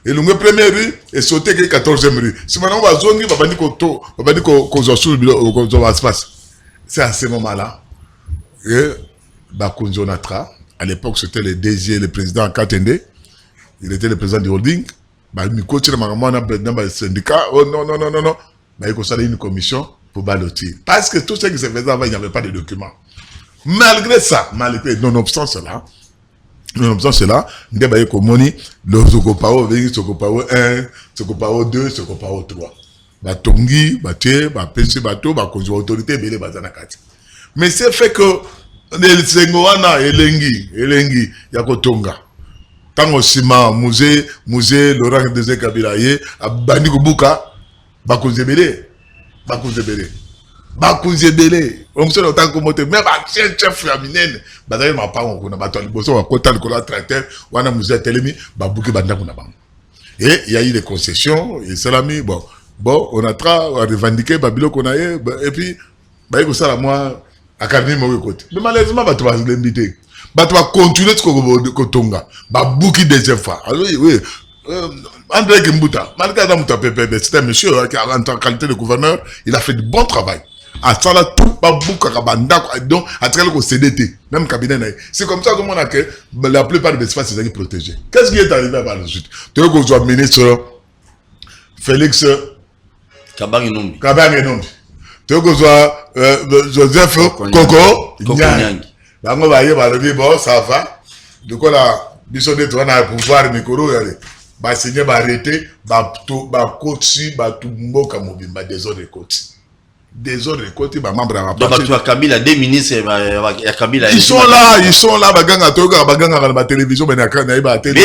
Et le première rue est sauté que 14e rue. Si maintenant on va zoner, Babandi qu'on soit le espace. C'est à ce moment-là. Et Bakunzo Natra, à l'époque c'était le DG, le président Katende, il était le président du holding. Il coach le syndicat, oh non, il y a une commission, pour balotir. Parce que tout ce qui se faisait avant, il n'y avait pas de documents. Malgré ça, nonobstant cela, Ndeba Komoni, le Sokopao 1, Sokopao 2, Sokopao 3. Batongi, Baté, Bapesi, Bato, Bakonjo, autorité, Bele, Bazanakati. Mais c'est fait que les Sengoana, Elengi, Yakotonga. Tango Sima, musée, Laurent Désé Kabilaye, Bandi Kubuka, Bakonzebele. Bakunzebele, on se l'entend comme même chef féminin, bataille ma pas on a battu le bosso, on a compté le collat tracteur, on a musée télémi, babouki banda kuna bang. Et il y a eu des concessions, et c'est l'ami, bon, on a revendiqué Babilo qu'on a eu, et puis, bah, il ça la moi, à Carni mauvais côté. Mais malheureusement, bah, tu vas l'inviter. Bah, tu vas continuer ce que Tonga, babouki deuxième fois. Alors, oui. André Kimbuta, malgré que c'était un monsieur qui a en qualité de gouverneur, il a fait du bon travail. À ça là, tout donc à travers le CDT, même cabinet. C'est comme ça que la plupart des espaces sont protégés. Qu'est-ce qui est arrivé par la suite? Tu veux qu'on soit ministre Félix Kabanginombi. Tu veux qu'on soit Joseph Koko Nyangi. Là, on va y aller, bon, ça va. Du coup, là, bisous de toi, on a le pouvoir, micro, bah signer bah arrêter bah tout bah coach bah tout mboka mobimba désordre côté bah membre donc tu as Kabila des ministres ya Kabila ils sont là baganga toka baganga na télévision mais na ba télé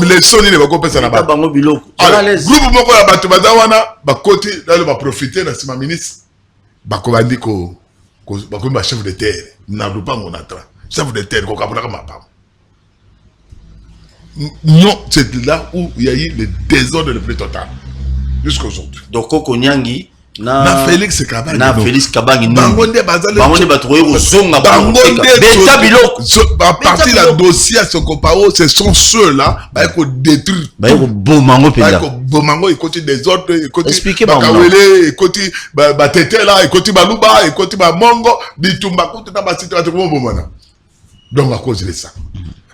mais les soni ne ba ko pesa na ba bango biloko groupe moko ya bato bazawana ba côté dans ba profiter na sima ministre ba ko bandi ko ba ko ba chef de terre na lupango na tra chef de terre ko kabula kama pa. Non, c'est là où il y a eu le désordre le plus total. Jusqu'à aujourd'hui. Donc, Koko Nyangi, na Félix Kabangi. Na Félix Kabangi. Bangonde Bazale. Bangonde Batoué au Zonga. Bangonde. À partir du dossier à Sokopao, ce sont ceux-là, bah, il faut détruire. Bah, il faut bomango pédale. Bomango, il continue des ordres, il continue. Expliquez Bakawele, il continue, bah, Tete là, il continue Baluba, il continue Mongo, Bitumba, tout est passé, tout bomana. Donc, à cause de ça.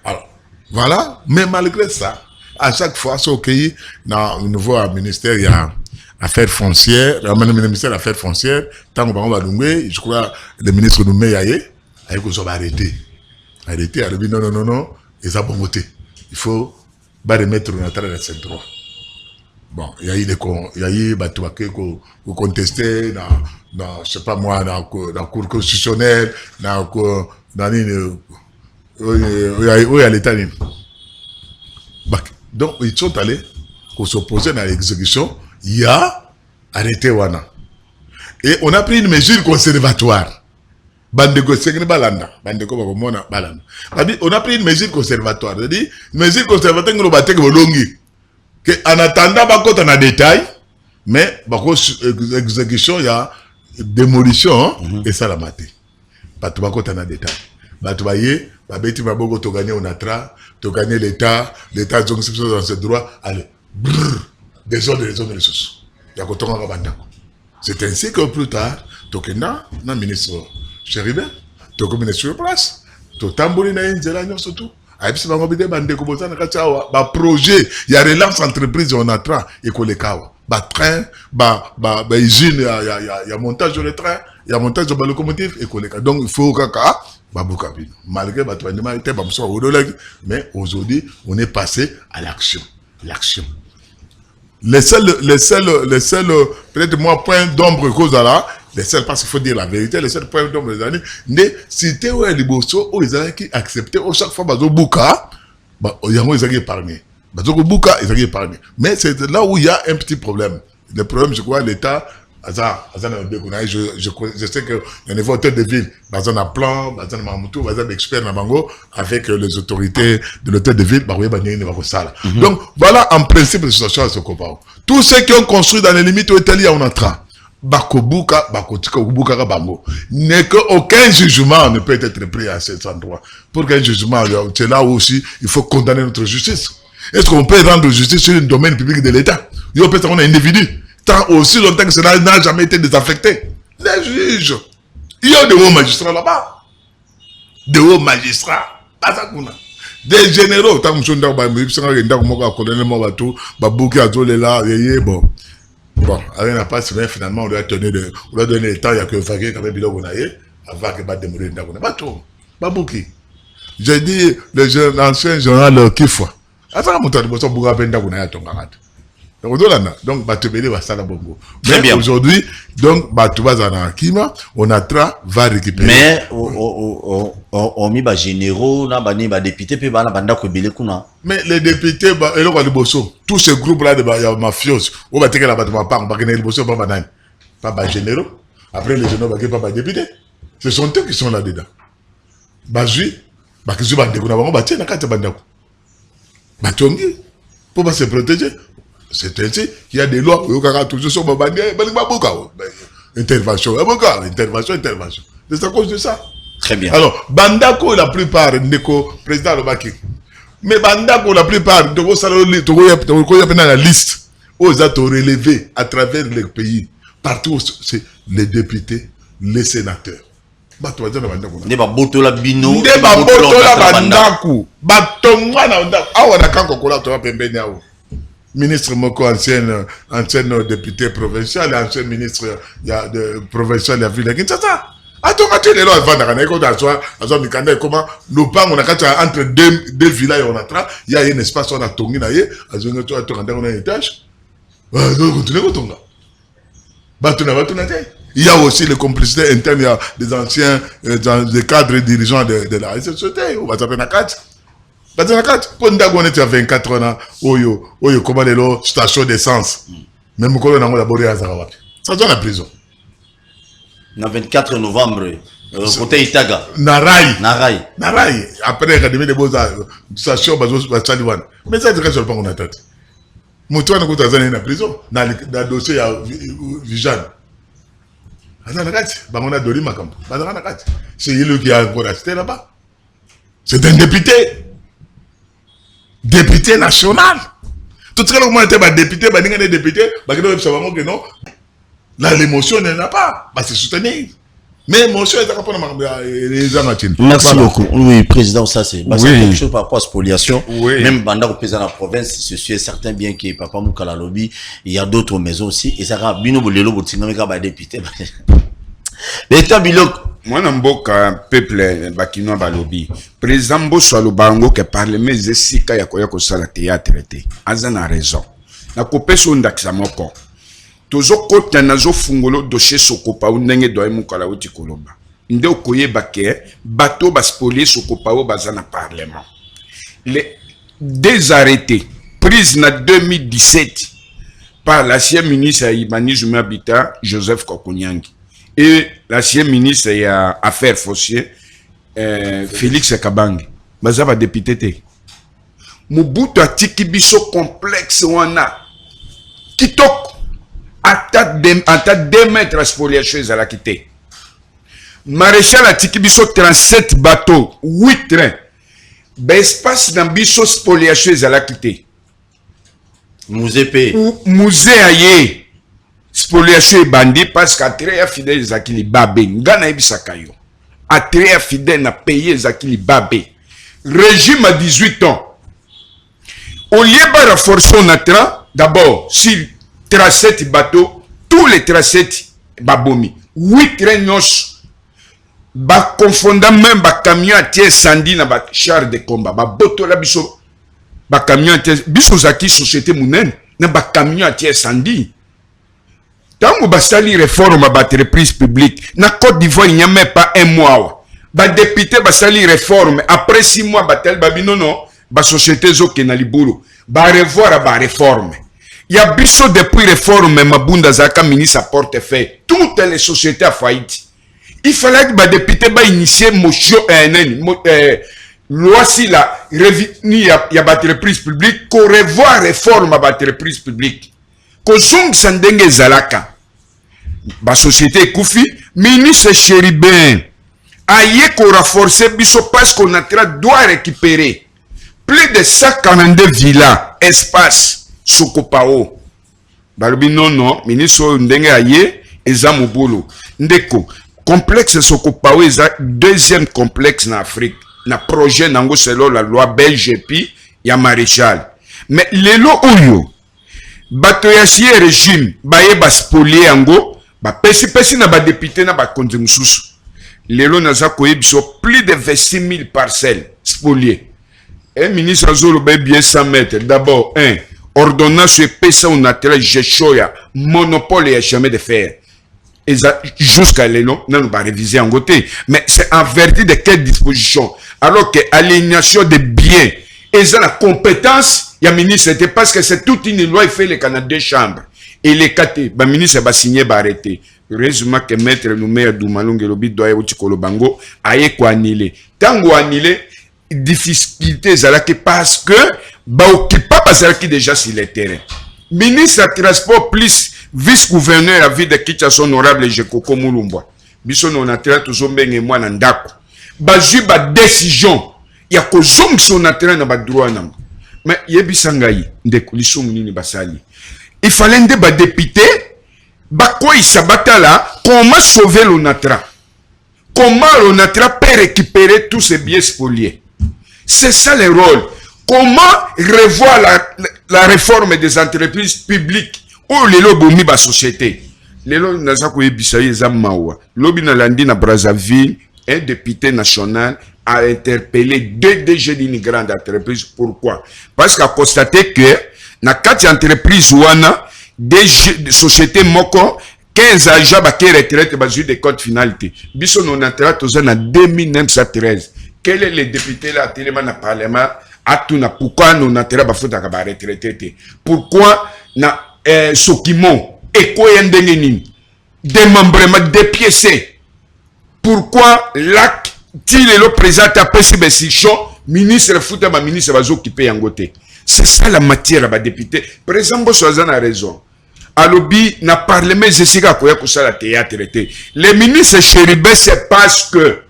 Alors. Voilà, mais malgré ça, à chaque fois, c'est OK, dans le nouveau ministère, il y a affaires foncières, le ministère des affaires foncières, tant qu'on va nous je crois, le ministre nous met ailleurs, avec qu'on soit arrêté. Arrêté, elle dit non, et ça bon côté. Il faut remettre notre dans ce droit. Bon, il y a eu des contestés, dans, je sais pas moi, dans la cour constitutionnelle, où il y a l'État. Donc, ils sont allés pour s'opposer à l'exécution. Il y a arrêté Wana. Et on a pris une mesure conservatoire. On a pris une mesure conservatoire. C'est-à-dire, une mesure conservatoire, en attendant, on a des détails, mais exécution, il y a démolition, et ça la maté. Pas tout on a des détails. Batubaye, babeti mabogo to gagner onatra, to gagner l'État donc c'est dans ce droit, allez, des ordres les ressources. Yakotonga bandako. C'est ainsi que plus tard, Tokenda, na ministre Chéribin, to comme ministre sur place, to tamboli na inzela nyo surtout. Aïpsi bango bide bande ko bozana kachawa, ba projet, il y a relance entreprise onatra et kolekawa. Ba train, ba usine, il y a montage de train, il y a montage de locomotive et koleka. Donc il faut kaka malgré mais aujourd'hui on est passé à l'action. Les seuls peut-être moi point d'ombre cause là, les seuls parce qu'il faut dire la vérité, les seuls points d'ombre des années, mais c'était où les bossos où ils avaient qui accepté au chaque fois bazo bouka, ils ont épargné. Bazo bouka ils ont épargné. Mais c'est là où il y a un petit problème. Le problème je crois l'État je sais que y a des voteurs de ville, dans un plan, dans un mamoutou, dans un expert Nabango, avec les autorités de l'hôtel de ville, donc voilà en principe la situation à ce Sokopao. Tous ceux qui ont construit dans les limites où Italie en entrant, n'est qu'aucun jugement ne peut être pris à cet endroit. Pour qu'un jugement, c'est là où aussi il faut condamner notre justice. Est-ce qu'on peut rendre justice sur un domaine public de l'État? Il y a peut-être un individu. Tant aussi longtemps que cela n'a jamais été désaffecté. Les juges. Il y a de hauts magistrats là-bas. De hauts magistrats. Pas ça qu'on a. Des généraux. Tant que je suis là, Bon, rien n'a pas, mais finalement, on doit donner le temps, il n'y a que Vagué, quand même, il a avant que va démolir le pas trop. Pas beaucoup. J'ai dit, l'ancien journal Kifwa. Attends, mon temps de boisson, Bouga Benda, on a ton camarade. Donc, Batubele va ça la bongo. Mais aujourd'hui, donc, Batubazana Kima, Onatra va récupérer. Mais, on mis généraux, na députés, puis banda Kobele Kuna. Mais les députés, tous ces groupes-là de mafios, on va la bâtiment par, on va gagner le bosso, pas généraux. Après, les généraux, pas députés. Ce sont eux qui sont là-dedans. Bazui, Bakizu Bandeko, on va tirer la carte Bandako. Batongi, pour pas se protéger. C'est ainsi qu'il y a des lois où il y a toujours sur intervention. C'est à cause de ça. Très bien. Alors, Bandako, la plupart, Neko, président Lobaki. Mais Bandako, la plupart, tu vois la liste aux autres relevés à travers le pays. Partout, c'est les députés, les sénateurs. Ministre Moko, ancienne député provincial, ancien ministre provincial de la ville de Kinshasa. Attends, tu es là, comment nous parlons entre deux villages, il y a un espace, on a tongi, on a un étage. Il y a aussi les complicités internes, il y a des anciens des cadres dirigeants de la société. On va s'appeler Nakat. Quand on était à 24 ans, oyo, comment les station d'essence. Même quand on a d'abord à Zarawak. Ça doit la prison. Le 24 novembre, côté Itaga. Narai. Après, l'académie des beaux-arts, station Bazaliwan. Mais ça, c'est pas qu'on attend. Moutouane, quand on est en prison, dans le dossier à Vijan. C'est lui qui a encore acheté là-bas. C'est un député. Député national. Tout ce que l'on était député, non. Là, l'émotion n'est pas. C'est soutenir. Mais l'émotion est pas. Merci beaucoup. Oui, président, ça c'est quelque chose par rapport à spoliation. Même pendant que président de la province, je suis certain bien que Papa Moukala lobby, il y a d'autres maisons aussi. Et ça va bien au lelo, député. L'État bilok. Moi, n'imboka peuple bakino balobi. Président Bosso alobango que parlement zesika ya koya ko sala théâtre te. Azana raison. Na kopeso ndakisa moko. Tozo kota nazo fungolo dossier sokopa ndenge doye mukala uti koloba. Nde okoyeba ke bato baspolier sokopa o bazana parlement. Les deux arrêtés pris en 2017 par l'ancien ministre à Ibani Zoumé Habitat, Joseph Kokonyangi, et l'ancien ministre à Affaires foncières, Félix Kabange. Baza va député. Mobutu atiki biso complexe wana. Kitok attaque 2 mètres à spoliation à la quitté. Maréchal atiki biso 37 bateaux, 8 trains. Espace dans biso spoliation à la quitté. Musée aye spoliation bandi parce qu'atrea fidèle zakili babé ngana ebisaka yo. Atrea fidèle na payé zakili babé. Régime à 18 ans. Au lieu de renforcer on atra d'abord sur 37 bateaux, tous les 37 babomi. 8 trains ba confondant même ba camion à tiers sandi na ba char de combat ba boto la biso ba camion à tiers biso zaki société munen na ba camion à tiers sandi tango ba sali réforme ba entreprise publique na Côte d'Ivoire il n'y a même pas un mois ba député ba sali réforme après 6 mois ba tel ba binono ba société zo ke na libulu ba revoir ba réforme il y a biso depuis réforme mabunda zaka ministre portefeuille toutes les sociétés à faillite. Il fallait que les députés initier motion loi si la revenu ya l'entreprise publique qu'on revoit réforme à l'entreprise publique qu'on songe sandenge zalaka ba société koufi ministre Chéribin aye qu'on renforcer biso parce qu'on a doit récupérer plus de 142 villas espace sokopao balobi non ministre ndenge aye ezamobolo ndeko complexe Sokopao est le deuxième complexe en Afrique. Na projet selon la loi belge puis il y a maréchal. Mais les lots oyo bato ya sie régime baye baspolier yango bapesi na badepute na bakonzi mosusu lelo naza koyebiso plus de 26 000 parcelles spoliées. Un ministre azoloba bien 100 mètres. D'abord, ordonnance epesa onatela gestion monopole ya chemin de fer. Et jusqu'à l'élo, nous va réviser en côté. Mais c'est en vertu de quelle disposition? Alors que aliénation de biens, et ça la compétence, il y a ministre, c'était parce que c'est toute une loi, il fait les Canada deux chambres. Et les quatre, le ministre va signer, va arrêter. Heureusement que maître Nouméa Doumalongue Lobi doit être au Bango, aïe quoi annulé. Tango annulé, difficulté, parce que, bah, occupe pas parce qu'il déjà sur le terrain. Ministre de transport plus vice-gouverneur à vie de Kinshasa honorable Jekoko Moulumba. Biso non atteint toujours bien et moi n'andako. Bazu ba décision. Ya ko zong son atteint na ba droit nam. Mais yebisangai ndeko liso munini basali. Il fallait des ba député ba quoi il s'abatta là comment sauver l'onatra. Comment l'onatra peut récupérer tous ces biens spoliés. C'est ça le rôle. Comment revoir la réforme des entreprises publiques ou les lobby ba société. Les lobby naza ko yebisaye za mawa. Lobby na landi na Brazzaville, un député national a interpellé 2 DG d'une grande entreprise. Pourquoi? Parce qu'il a constaté que na 4 entreprises wana des sociétés moko 15 agents ba qui retraite ba ju de compte finalité. Biso non entra toza na 2913. Quel est le député là tellement na parlement atuna pourquoi non entra ba futa ka ba retraité? Pourquoi na Sokimon Ekoyendeneni démembrement dépiécé? Pourquoi l'acte le président a passé ministre fouta ma ministre va s'occuper yangote? C'est ça la matière à député. Président Bossoazan a raison. Alobi n'a parlement Jessica Koya Koussa la théâtre. Les ministres chéribés c'est parce que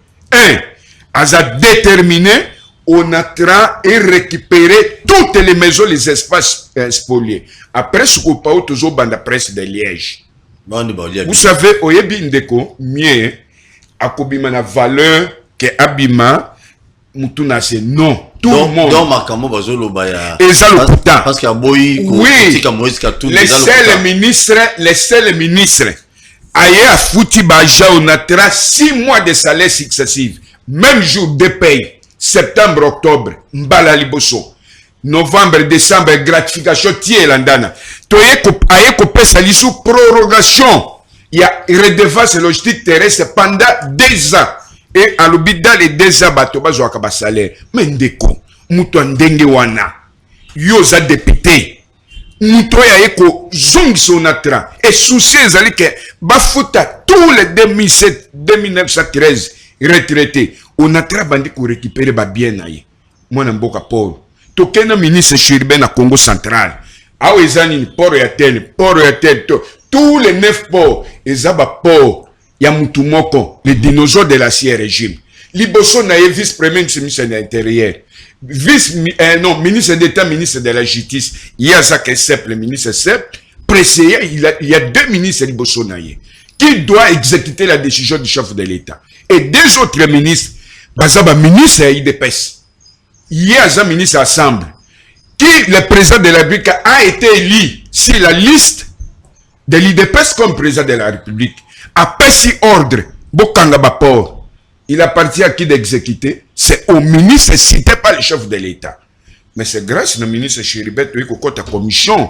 a déterminé on a et récupérer toutes les maisons, les espaces spoliés. Après ce qu'on parle toujours dans la presse de Liège. Vous savez, au Yebi Ndeko, mieux, à Kobima la valeur que Abima, Moutouna c'est non. Tout le monde. Donc, Makamo Bazolo Baya. Et ça le putain. Parce qu'il y a Boyi, oui. Les seuls ministres, ailleurs à Fouti Baja, on a 6 mois de salaire successifs. Même jour de paye. Septembre, octobre, Mbala Liboso. Novembre, décembre, gratification, tié landana. Toye ko pesa lisu prorogation. Il y a redevance logistique terrestre pendant 2 ans. Et à l'oubli dans les 2 ans, bato bazo akaba salaire. Mais ndeko, muto ndenge wana. Yoza député. Muto ya eko zong sonatra. Et souci ezali ke bafuta tous les 2007, 2913 retraités. On a travaillé pour récupérer ba bien naïe. Moi n'imboka port. Tokena ministre Chirben à Congo central. Aou ezani port ya tel, tous les 9 ports, ezaba port ya mutumoko, les dinosaures de l'ancien régime. Liboso naïe vice-premier ministre de l'Intérieur. Ministre d'État, ministre de la Justice. Il y a ça que c'est le ministre Sepp. Pressé, il y a 2 ministres Liboso naïe qui doit exécuter la décision du chef de l'État. Et 2 autres ministres Bazaba ministre IDPS. Il y a un ministre ensemble. Qui, le président de la République, a été élu sur la liste de l'IDPS comme président de la République. A passé ordre. Bokanga Bapor. Il appartient à qui d'exécuter? C'est au ministre cité par le chef de l'État. Mais c'est grâce au ministre Chéribet qui a la commission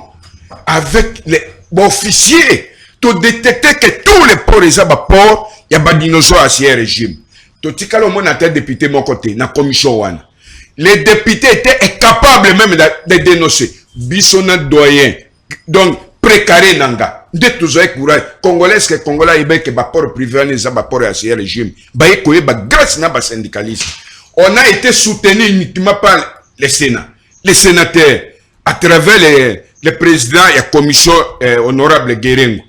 avec les officiers pour détecter que tous les ports et Bapor, il y a des dinosaures à ce régime. Totika le monde a été député mon côté, na commission one. Les députés étaient incapables même de dénoncer. Bissona doyen. Donc, précaré nanga. De tous les courage. Congolais que Congolais et que bapor privé les bapor à ce régime. Baye koye ba grâce na ba syndicaliste. On a été soutenu uniquement par les Sénats. Les sénateurs. À travers les présidents et la commission honorable Guérengo.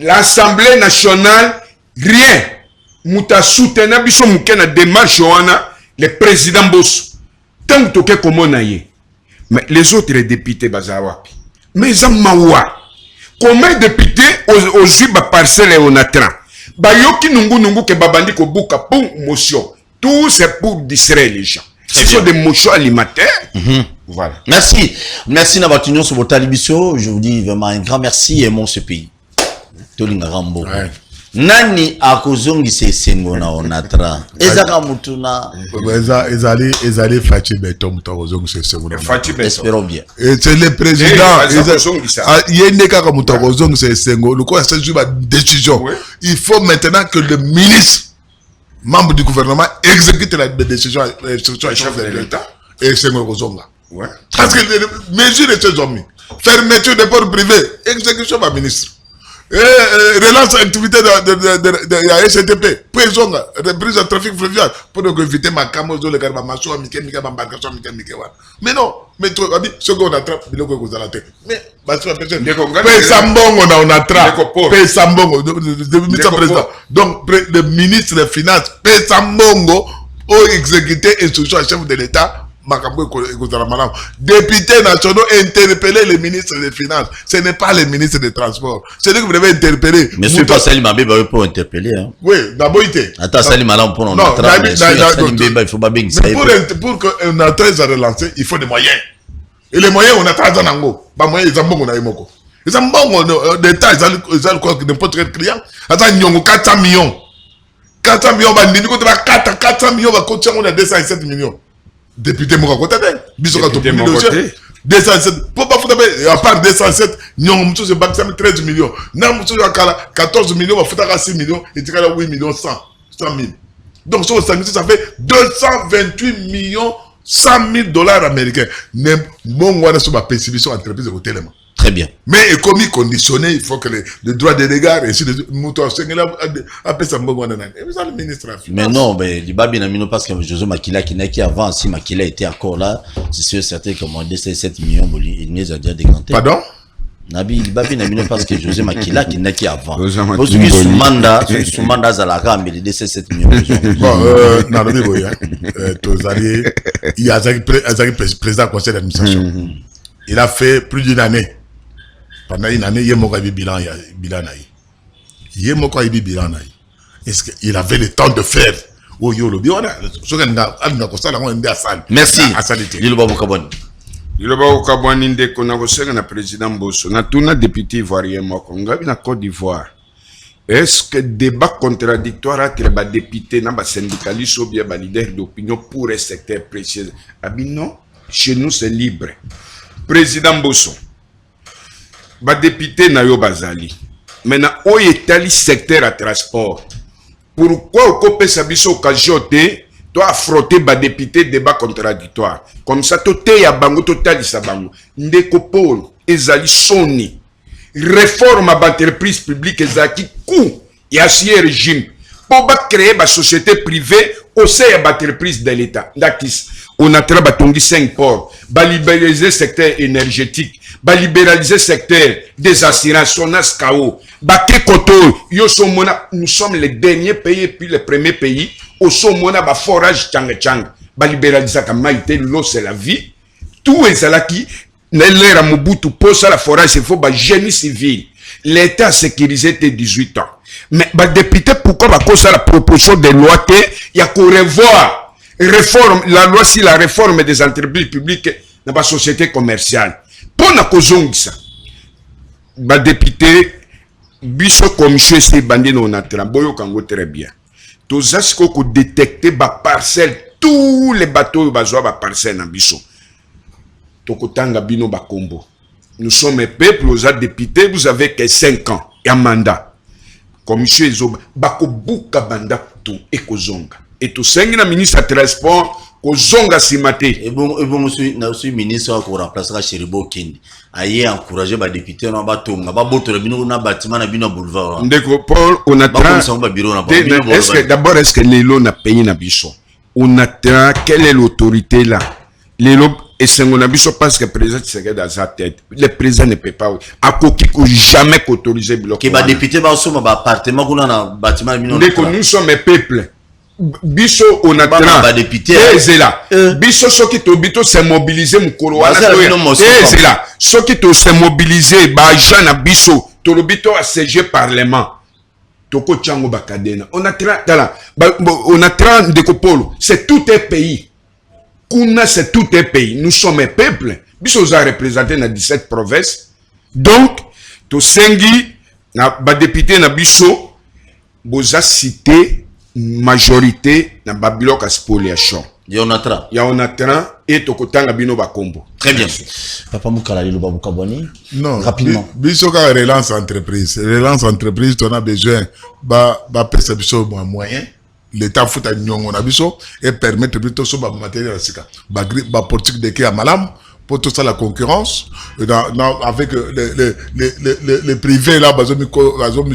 L'Assemblée nationale, rien. Mouta soutenu biso mukena démarche wana le président Bosso tant que comment naie mais les autres députés bazawapi mais zamawa combien de députés aux ba parcelle onatra ba yoki nungu ke babandi ko buka pour motion tout c'est pour distraire les gens Ce sont des mochons alimentaires. Voilà. Merci. Merci Nabatunyo sur votre télévision. Je vous dis vraiment un grand merci et mon ce pays. Tolinga Rambo. Nani akozongisa esengo na onatra. Ezaka mutuna. Ezali Fachi Beto mutu akozongisa esengo na onatra. Espérons bien. Et c'est le président. Yende kaka mutu akozongisa esengo. Le quoi c'est juste une décision. Il faut maintenant que le ministre, membre du gouvernement, exécute la décision chef de l'État. Et c'est Kozonga. Parce que les mesures de ces hommes, fermeture des ports privés, exécution par ministre. Relance l'activité de la STP, Présonga, reprise du trafic fluvial, pour éviter ma camozo, le carbamasson, embarcation, mais non, mais ce qu'on attrape, c'est ce qu'on a attrapé. Mais, Sambongo, on attrape. Sambongo, président. Donc, le ministre des Finances, Sambongo, a exécuté instruction à chef de l'État. Députés nationaux interpeller les ministres des Finances. Ce n'est pas les ministres des Transports. C'est eux que vous devez interpeller. Monsieur Passali Mabé pour interpeller. Oui, d'abord il était. Attends, Salim Malam pour nous. Il faut pas bien pour qu'on a très à relancer, il faut des moyens. Et les moyens, on a très en ango. Pas moyens, ils ont bon, on a émoko. Ils ont bon, d'État, ils ont quoi, n'importe quel client. Attends, ils ont 400 millions. 400 millions, 400 millions, on a 207 millions. Député mon côté, député mon côté. 207, pour pas foutre à part 207, nous avons 13 millions. Nous avons 14 millions, on va foutre à 6 millions, et tu as 8 millions 100 000. Donc, sur le ça fait 228 millions 100 000 dollars américains. Bon, on a sur ma perception entreprise de tellement. Très bien. Mais comme conditionné, il faut que les droits de regard et si les moutons appellent ça le ministre. Mais non, mais il va bien parce que José Makila qui avant, si Makila était encore là, c'est sûr certain que moi 7 millions, il nous a déjà décanté. Pardon? Nabi, il va bien parce que José Makila qui n'est avant. Parce que sous mandat Zalaka, mais il 7 millions. Bon, non, il y a un président du conseil d'administration. Il a fait plus d'une année. Pendant une année, il y a un bilan. Est-ce qu'il avait le temps de faire? Merci. Liloba Okabouani ndeko na kosenga na président Mbosso. Na tuna député ivoirien moko ngabi na Côte d'Ivoire. Est-ce que débat contradictoire entre les députés na ba syndicalistes ou bien ba leaders d'opinion pour un secteur précis? Abi non, chez nous c'est libre. Président Mbosso. Ba député na yo bazali. Maintenant, où est le secteur à transport? Pourquoi au copé sabiso occasion tu as frotté ba député débat contradictoire? Comme ça, tu ya bango total sa bango. Ndeko Paul, ezali soni. Réforme à l'entreprise publique ezaki coup et ancien régime. Pour créer ba société privée au sein de l'entreprise de l'État. Dakis, on a travaillé 5 ports, ba libéraliser le secteur énergétique, ba libéraliser le secteur des assurances, on a ce chaos. Nous sommes les derniers pays, puis les premiers pays, au sommet ba forage tchang. Ba libéraliser l'eau c'est la vie. Tout est là qui, l'ère à Mobutu pose la forage, il faut ba génie civil. L'État sécurisé tes 18 ans. Mais bah député, pourquoi bah cause la proposition de loi il y a qu'au revoir réforme la loi si la réforme des entreprises publiques dans la société commerciale. Pour la cause ça, bah député, biso commission c'est bandé non atra boyo kango très bien. Tous as ko détecter bah parcelle tous les bateaux bazoa bah parcelle na biso. Tokotanga bino ba combo. Nous sommes un peuple, vous êtes députés, vous avez que 5 ans et un mandat. Commission Ezoba, bako buka banda tout et kozonga. Et tout cinq na ministre de transport, kozonga simate. Et bon, monsieur ministre, qui remplacera Chéribo Kendi. Aïe, encourager les députés, on va tout, on va botter le bâtiment, on va boulevard. Ndeko Paul, on a d'abord, est-ce que l'élo n'a payé na biso? On attend, quelle est l'autorité là? L'élo, et c'est mon avis, parce que le président Tshisekedi dans sa tête. Le président ne peut pas. À Koki, jamais autoriser bloc. Qui va député, va au appartement, qu'on a un bâtiment. Nous sommes un peuple. Biso, on a un député. C'est là. Biso, ceux qui t'ont se mobiliser, c'est là. Ceux qui t'ont se mobiliser, bah, Jean a biso, t'obito à siéger parlement. Toko Tchango Bakadena. On a 30 de Kopolo. C'est tout un pays. Kuna c'est tout un pays. Nous sommes un peuple. Biso a représenté dans 17 provinces. Donc, to sengi na ba député na biso boza cité majorité na babiloko spoliation. Yonatra. Yonatra et tokotanga bino bakombo. Très bien. Papa Moukala Lilo Babukaboni. Non. Rapidement. Bisoka relance entreprise. Relance entreprise, on a besoin de perception moyen. L'État fout à nyongo na biso et permettre plutôt so ba matériel sika. Ba politique de qui à malam pour tout ça la concurrence avec les privés là bazomi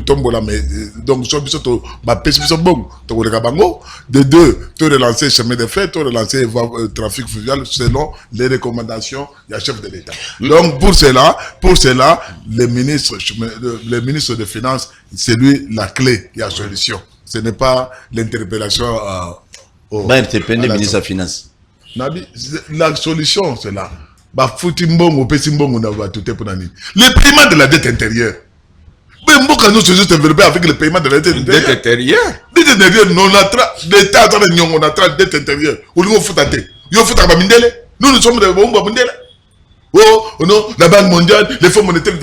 tombo là mais donc so biso to ba pesi biso bon to ko bango de deux to relancer chemin de fer to relancer trafic fluvial selon les recommandations du chef de l'État. Donc pour cela le ministre des Finances c'est lui la clé il y a solution. Ce n'est pas l'interpellation le ministre des Finances. La solution c'est là. Les paiements de la dette intérieure. Mais pourquoi nous se juste développer avec le paiement de la dette intérieure? Dette intérieure? Dette intérieure, non, l'État a la dette intérieure. Nous sommes des bombes. Oh non, la Banque mondiale, les fonds monétaires,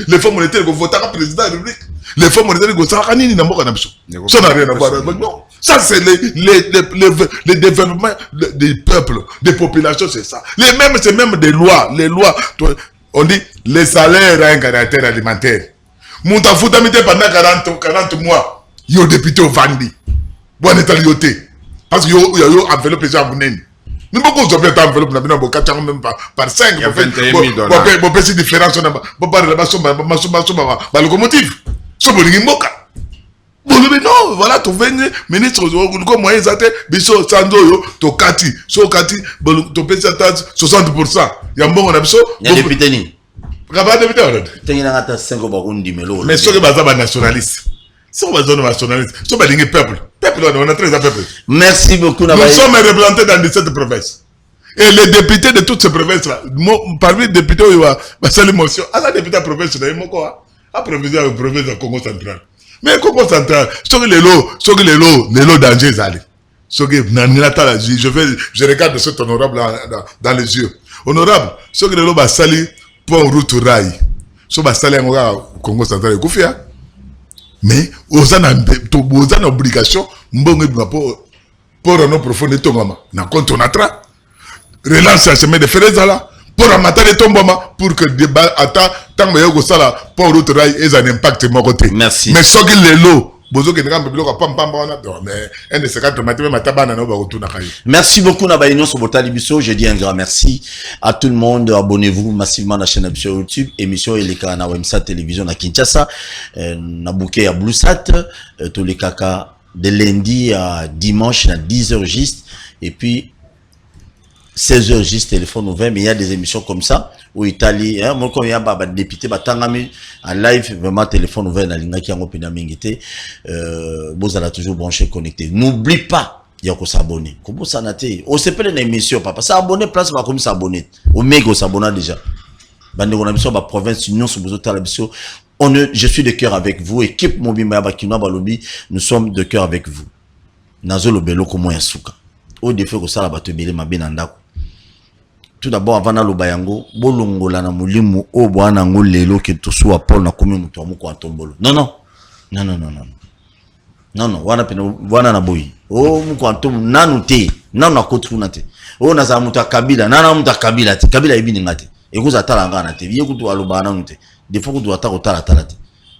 les fonds monétaires qui votent le président de la République, les fonds monétaires qui votent ça n'a rien à voir avec nous. Ça, c'est le développement des peuples, des populations, c'est ça. C'est même des lois. Les lois, on dit, les salaires ont un caractère alimentaire. Mon tafoutamité pendant 40 mois, il y a député au Vandi. Bon, on est à l'IOT. Parce qu'il y a enveloppe déjà à Bounène. Nous beaucoup de gens enveloppe même par 5. Il y a 21 000 dollars. Bon, petit différence, on va la locomotive. C'est bon, non, voilà, tu viens, ministre, comme moyen, ça biso, Sandoyo, to Kati, so Kati, to pèse 60%. Il y a un bon, on a biso. Il y a des députés. Mais ce que c'est nationaliste. C'est nationaliste. C'est peuple. Peuple, on a très à peuple. Merci beaucoup. Nous sommes représentés dans 17 provinces. Et les députés de toutes ces provinces-là, parmi les députés, il y a une motion. À la députée province, il y a une province de Congo central. Mais Congo central, les lots danger, je regarde cet honorable dans les yeux. Honorable, ce que les lots basali pour route rail. Ce que basali au Congo central est confiant. Mais aux en obligation, pour un profond de ton na compte on atra relance la chemin de Ferezala pour amater les tombements pour que débat attend tant que yo sala pour route rail et un impact mon côté. Merci. Mais ce que les lots bozo que ngam biloko pam mais un de ces quatre matériaux matabana no ba retourna kai. Merci beaucoup Nabaïno Sobotali Bisso. Je dis un grand merci à tout le monde. Abonnez-vous massivement à la chaîne sur YouTube. Émission Eleka na Wemsa Télévision na Kinshasa. Na bouquet à Bluesat. Tous les caca de lundi à dimanche à 10h juste. Et puis 16h juste téléphone ouvert. Mais il y a des émissions comme ça où Italie, moi comme il y a des députés, tangami en live vraiment téléphone ouvert na linga qui a ngopina mingité. Vous allez toujours branché connecté. N'oublie pas. Il y a qu'on s'abonner. Comment ça n'a été? On s'appelle une émission, papa. Ça abonner, place, va comme s'abonner. Au méga, s'abonner déjà. Bande on a besoin de la province, union, sur besoin de la mission. Je suis de cœur avec vous. Équipe Mobima Bakina Balobi, nous sommes de cœur avec vous. Nazo lo belo comme un souka. Au défaut que ça la batte belé ma benanda. Tout d'abord, avant na lo bayango, bolongo la na mulimu, o boana ngolelo que tout soit Paul na komi muto amuko antombolo. Non. Non, wana na boy. Oh, muko antom nanu te, nanu na kotruna te. Oh, na za muta kabila, nana muta kabila te, kabila ibini ngate. Ekuza tala ngana te, biye kutu alobana nute. Des fois kutu atako tala te.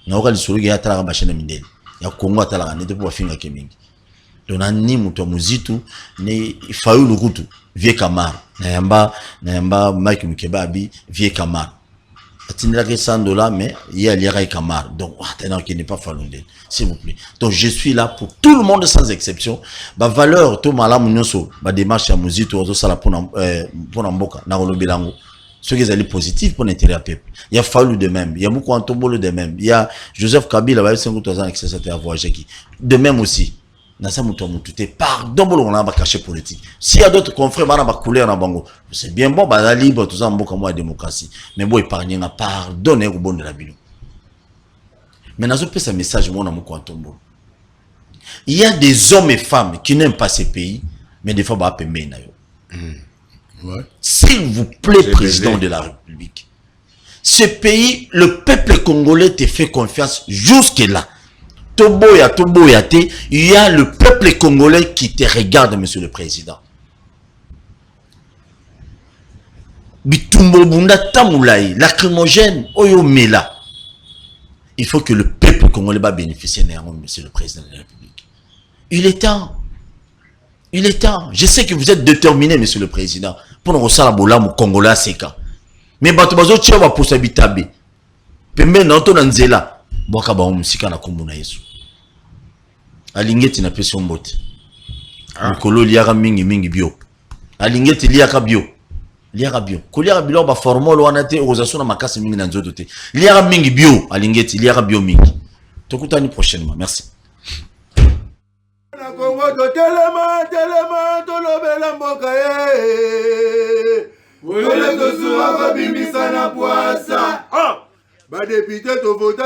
Na oka lisulugi ya tala bashene mindele. Ya Kongo atala ngane te po finga kemingi. Dona ni muto muzitu ne fayu lukutu vie kamara. Na yamba Mike Mukebabi vie kamara. $100 mais il y a l'Irak Kamar. Donc, qui n'est pas fallu, s'il vous plaît. Donc, je suis là pour tout le monde sans exception. Ma valeur, tout ma ma démarche à musique, tout ça pour Namboka, Narolobilango. Ce qui est positif pour l'intérêt du peuple. Il y a Fallu de même. Il y a beaucoup Antombolo de même. Il y a Joseph Kabila, il y a 5 ans, etc. De même aussi. Pardon, on a caché politique. S'il y a d'autres confrères, on a couleur en bango. C'est bien bon, la libre, tout ça, on a démocratie. Mais bon, épargner, pardonner au bon de la bino. Mais dans ce message, il y a des hommes et femmes qui n'aiment pas ces pays, mais des fois, ils peuvent. Ouais. S'il vous plaît, président de la République. Ce pays, le peuple congolais te fait confiance jusque-là. Toboya, il y a le peuple congolais qui te regarde, monsieur le président. Bitumbo bunda tamulai, lacrymogène, oyo mela. Il faut que le peuple congolais va bénéficier néanmoins, monsieur le président de la République. Il est temps. Il est temps. Je sais que vous êtes déterminé, monsieur le président, pour nous ressortir la bola au Congolais seka. Mais batubazo tchaba pour s'habitaber. Pembe na to nanzela. Boka ba musika na kombo na Yesu. Alingeti na pesi mbote. Mikolo liaka mingi bio. Alingeti liaka bio. Liaka bio. Koliaka bilo ba formol wana te organisation na makasi mingi na nzoto te. Liaka mingi bio, alingeti liaka bio mingi. Tokutani prochainement. Merci. Na Congo to telema tolobela mboka ye. Wele to suwa ko bimisana poasa. Ba député to voter